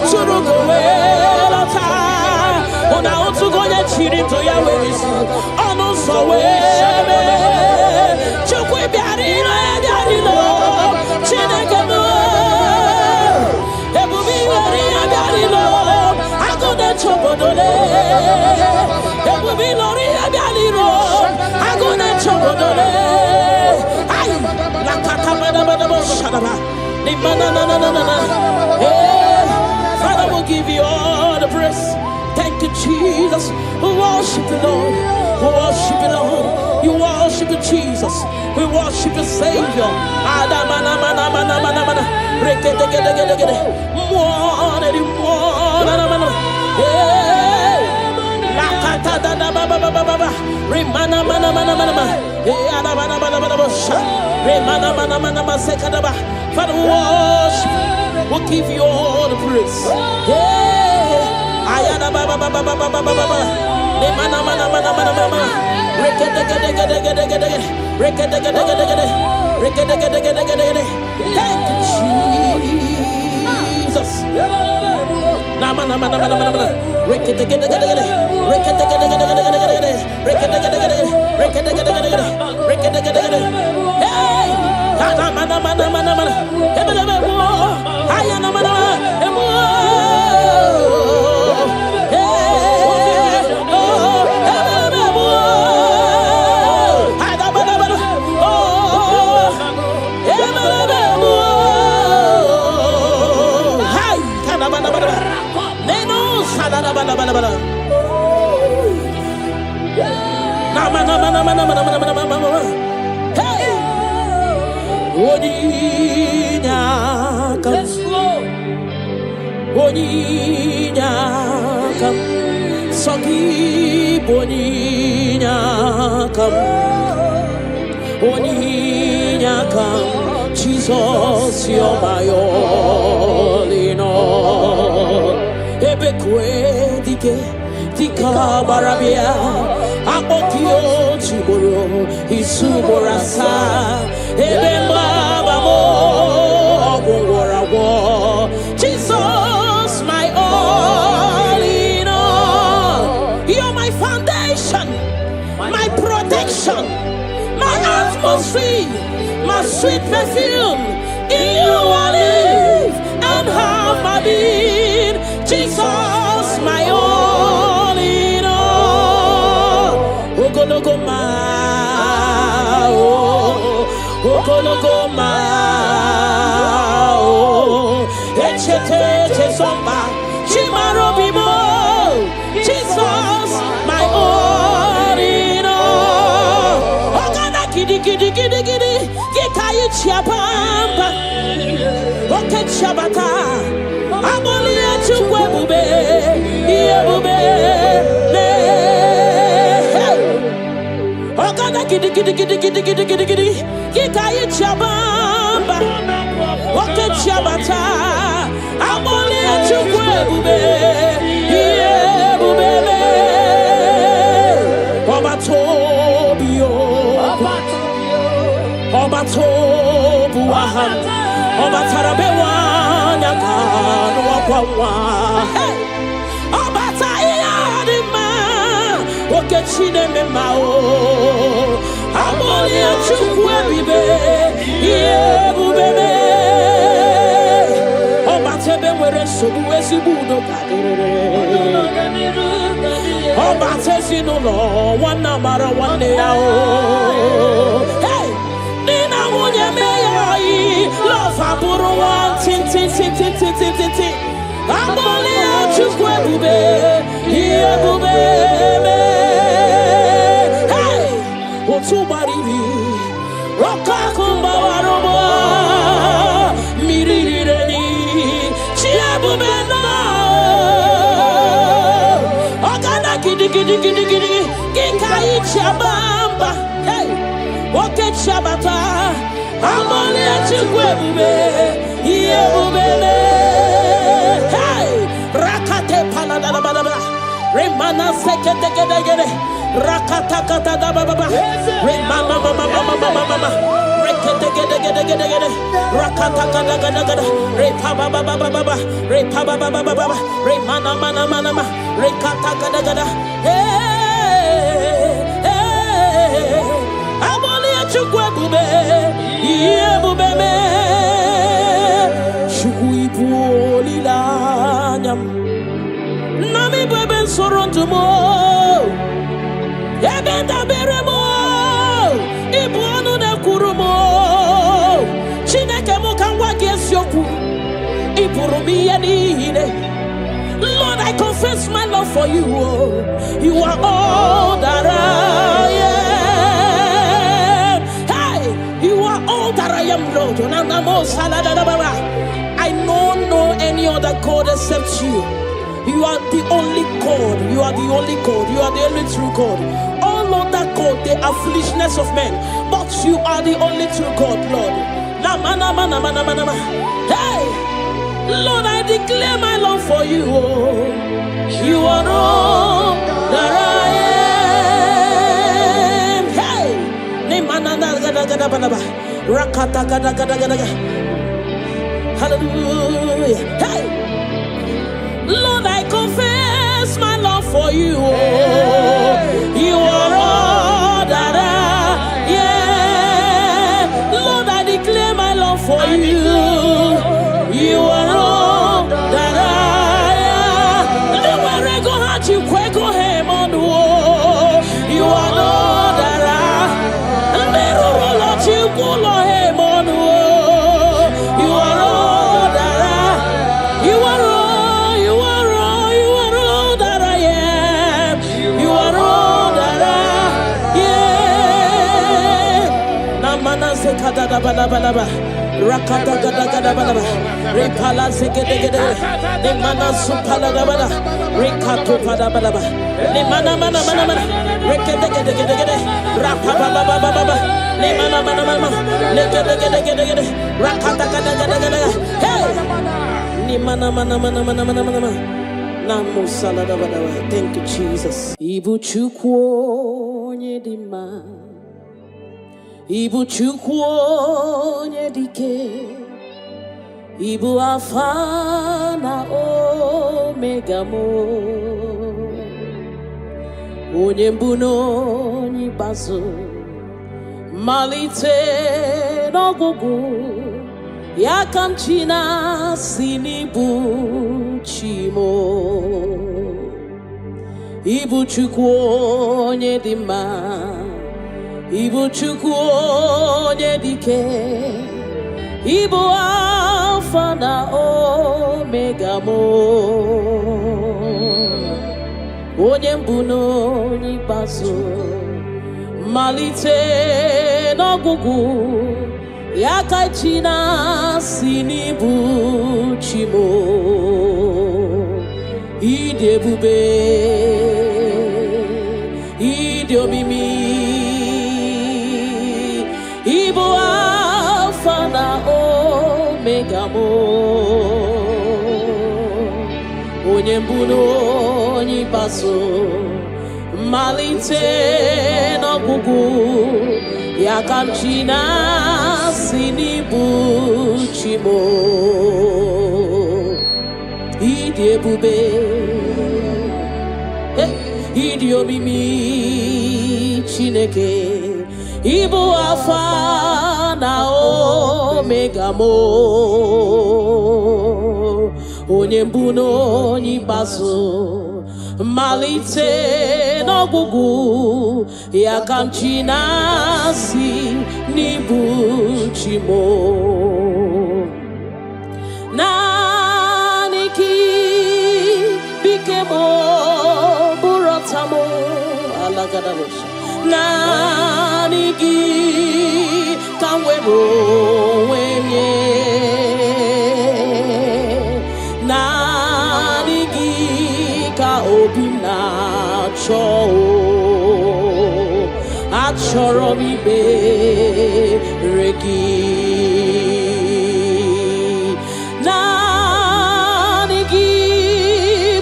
churugo welata una ahutube onye chinto ya werisi onu sowebe chukwu biarino chineke mo ebubi weri biarino agone chobodole ebubi lori biarino agone chobodole ay la kata shadaba ni manana. Hey, Father, we'll give you all the praise. Thank you, Jesus. We worship you, Lord. We worship you, Lord. You worship you, Jesus. We worship you, Savior. Father, we worship. We'll give you all the praise. Thank you, Jesus. Jesus, you're my all in all. Ebekwe dika barabia akokio chiboro isuborasa ebemba babo ogwarawo. Jesus, my all in all. You're my foundation, my protection, my atmosphere, my sweet perfume. In you I live and have my being. Jesus, my all in all. Lokogoma, Lokogoma, Echete somba, Chimaro bibo. Jesus, my all in all. Ogana kidi, Gikayi chiapamba, Oke chabata. Abolia chukwe bube, iye bube, ne. Ogana kidi, Gikayi chabamba, Oke chabata. Abolia chukwe bube, iye bube, ne. Obatobu aham, Obatarabewa nyakano wakwawa. Obatayadima, Okechine memao. Amoli achukwe bibe, iye bubebe. Obatebe mwere sobu esibudo kadere. Obatesi no lo, wana mara wane yao. Nina munye meyai, love aburu wan tin. Amoli achukwe bube, iye bubebe. Hey, otubaribi, roka kumba warobo, mirireni, chia bube na. Ogana kidi, Gikayi chabamba. Hey. Oke chabata, amole chukwe bube, iye bubele. Hey, rakate palada baba, remana sekete gede, rakata kata da baba, remana mama, rekete gede, rakata kata, repa baba, remana mana, rekata kata, chukwe bube, iye bubeme. Chukui poli la nyam. Nami bebe soronto mo. Ebenda beremo. Ibuanu ne kurumo. Chineke mo kangwa gesyoku. Iburumi yanine. Lord, I confess my love for you. You are all that I am. You are all that I am, Lord. I know any other God except you. You are the only God. You are the only God. You are the only true God. All other God, they are foolishness of men. But you are the only true God, Lord. Hey! Lord, I declare my love for you. You are all that I am. Hallelujah. Hey! Lord, I confess my love for you. You are all that Lord, I declare my love for you. You are all that Nowhere I go hard, you quick go him on the wall. You are all that Lord, you go him on the wall. You are all that You are all, you are all, you are all that I am. You are all that Namana sekada balaba. Rakata gada gada balaba. Repala sekede gede. Nemana supala balaba. Rekato pada balaba. Nemana mana mana mana. Rekede gede gede gede. Rapapa baba baba. Nemana mana mana. Lekede gede gede gede. Rakata gada gada gada. Hey! Nemana mana mana mana mana mana. Namo salada balaba. Thank you, Jesus. Ibu chukwo nyedima. Ibu chukwu onye dike, Ibu Alpha na Omega mo, onye mbụ na onye ikpeazụ, malite n'ọgwụgwụ, ya ka m chi na-asị n'ịbụ chi mo. Ibu chukwu onye dị mma, Ibu chukwu onye dike, Ibu Alpha na Omega mo, onye mbụ na onye ikpeazụ, malite n'ọgwụgwụ, ya ka chi na-asị n'ịbụ chi mo. Ịdị ebube, ịdị omimi, Ibu Alpha na Omega mo, onye mbụ na onye ikpeazụ, malite n'ọgwụgwụ, ya ka m chi na-asị n'ịbụ chi mo. Ịdị ebube, ịdị omimi Chineke, Ibu Alpha na Omega mo, onye mbụ na onye ikpeazụ, malite n'ọgwụgwụ, ya ka m chi na-asị n'ịbụ chi mo. Naanị gị bike mo bụrụ ọta mo alagadabosha. Naanị gị ka m were onwe nye, naanị gị ka obi m na-achọ, achọrọ m ikpere gị. Naanị gị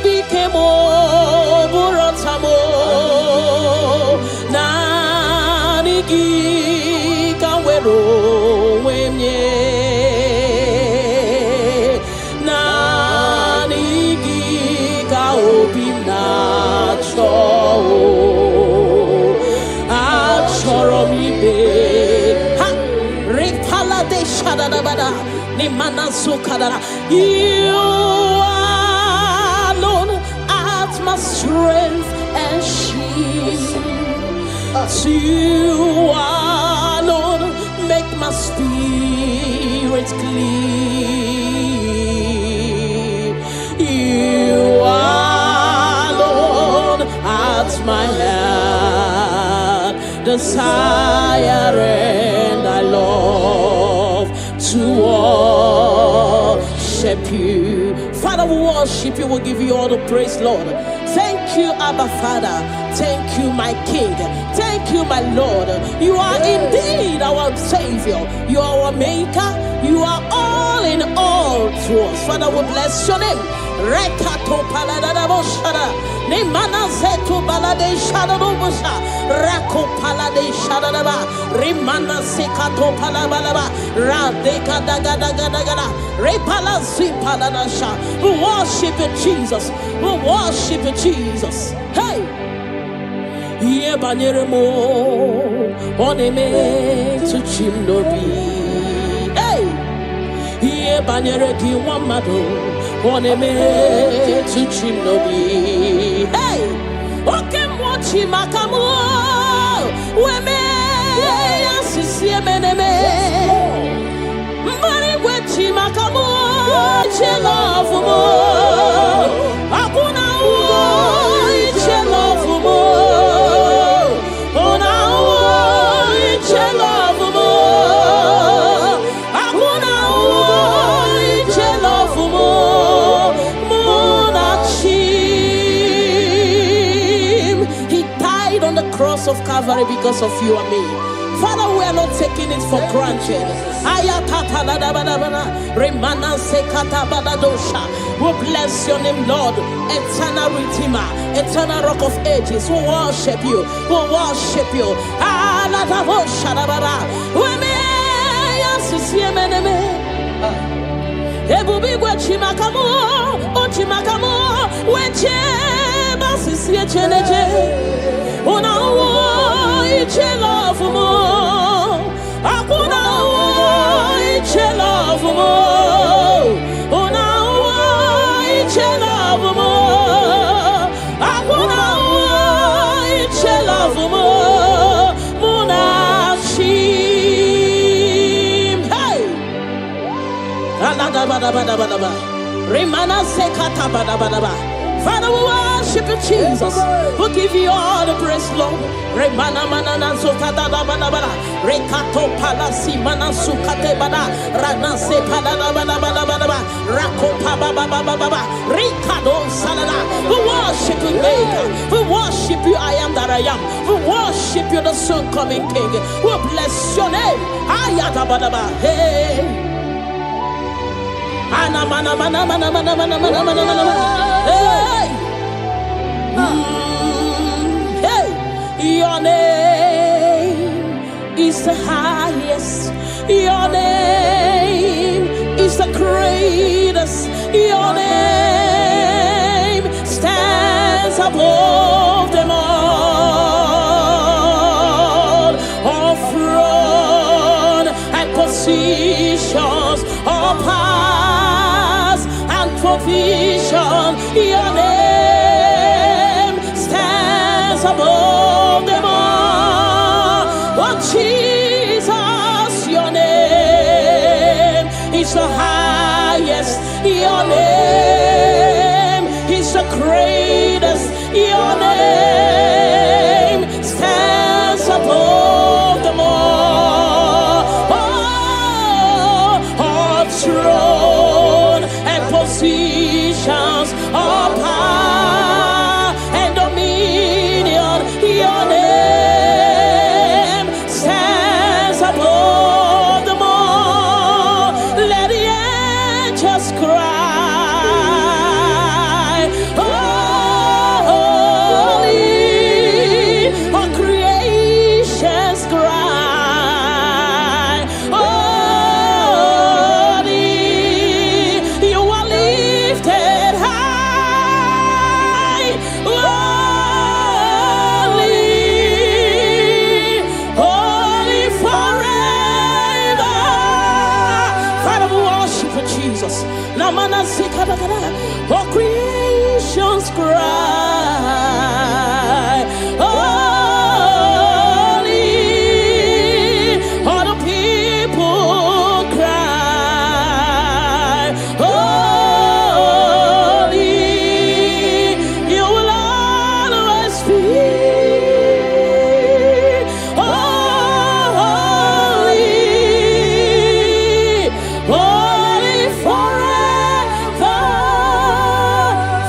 bike m bụrụ ọta m, naanị gị ka m were onwe m nye, naanị gị ka obi m na-achọ, achọrọ m ibe ha. Ripala de shadadabada ni manasu kadara. You alone art my strength and shield. You alone make my spirit clean. You alone art my heart desire, and I love to worship you. Father, we worship you. We'll give you all the praise, Lord. Thank you, Abba Father. Thank you, my King. Thank you, my Lord. You are indeed our Savior. You are our Maker. You are all in all to us. Father, we bless your name. Rekato paladadaboshara. Ne mana zetu balade shadabusha. Rako palade shadaba. Rimana sekato palabalaba. Radeka daga daga daga. Repala zipaladasha. We worship you, Jesus. We worship you, Jesus. Hey! Ye banyeremo oneme to chimnobi. Hey! Ye banyere ki wamado oneme to chimnobi. Hey! Oke mochi makamu weme yasisi meneme. Mbari wechi makamu chelofu mo. Akuna uo chelofu mo. Cross of Calvary because of you and me. Father, we are not taking it for granted. We bless your name, Lord. Eternal Redeemer, eternal Rock of Ages. We worship you. We worship you. Una iche love mo, akuna iche love mo. Una iche love mo, akuna iche love mo. Munachim, hey. Alada bada bada bada bada. Remana sekata bada bada bada. Father, we worship you, Jesus. We give you all the praise, Lord. Remana manana sokata da bana bana. Rekato palasi mana sukate bana. Rana se palana bana bana bana bana. Rako pa ba ba ba ba ba ba. Rikado salala. We worship you, Maker. We worship you, I am that I am. We worship you, the soon coming King. We bless your name. Ayata bana ba. Hey. Ana mana mana mana mana mana mana mana mana. Hey. Hey. Your name is the highest. Your name is the greatest. Your name stands above them all. All throne and positions, all powers and provision. Your name stands above them all. Oh Jesus, your name is the highest. Your name is the greatest. Your name stands above them all. Oh, all throne and positions, all power and dominion. Your name stands above them all. Let the angels cry, holy, all creations cry, holy, you are lifted high, holy, holy forever. Father, we worship you, Jesus. Namana sikadakada. All creations cry, holy, all the people cry, holy, you will always be holy, holy forever.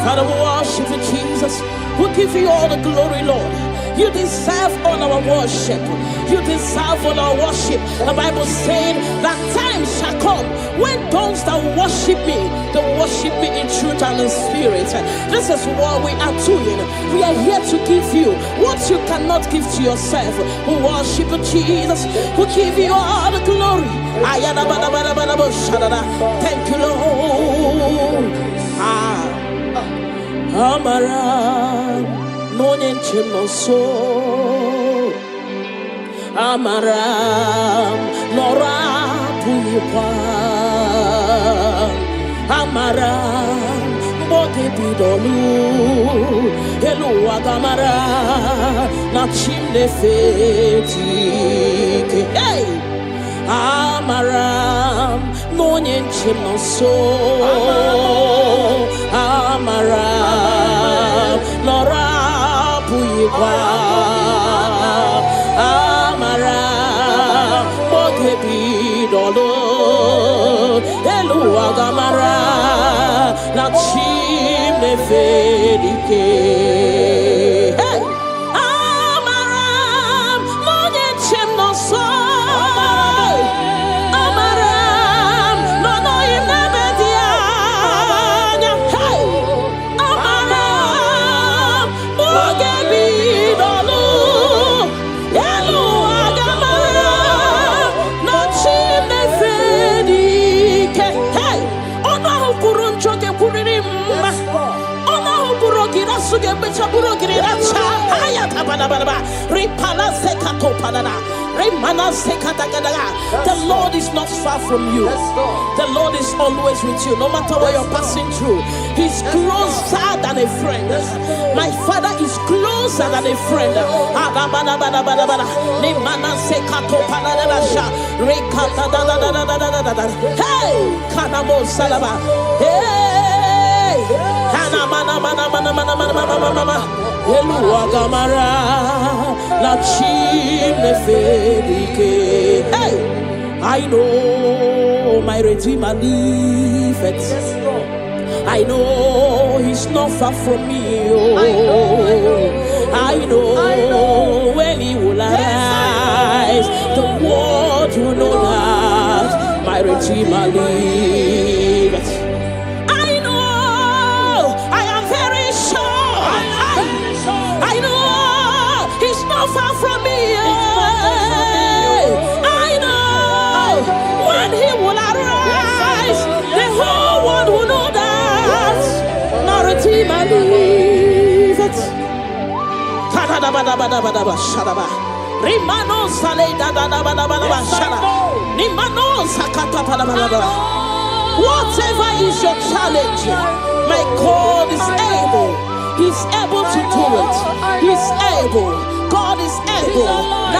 Father, we worship you, Jesus. We give you all the glory, Lord. You deserve all our worship. You deserve all our worship. The Bible said that time shall come when those that worship me, they worship me in truth and in spirit. This is what we are doing. We are here to give you what you cannot give to yourself. We worship Jesus. We give you all the glory. Thank you, Lord. Amara Monie Chimoso Amara Nora Puipa Amara Bote Bidolu Hello Agamara Na Chimne Feti Hey Amara Monie Chimoso Amara Nora Puipa Amara Bogebi Dolo Elu Agamara Na Chimne Fedike Hey Amara Monie Chimoso The Lord is not far from you. The Lord is always with you, no matter what you're passing through. He's closer than a friend. My Father is closer than a friend. Hey, Kanamo Salaba. Hey, Hana mana. Eluagamara La Chimne Fedike. Hey, I know my Redeemer liveth. I know he's not far from me. Oh, I know when he will arise, the world will know that my Redeemer liveth. Far from me, I know when he will arise, the whole world will know that my Redeemer liveth. Whatever is your challenge, my God is able. He's able to do it. He's able. God is able.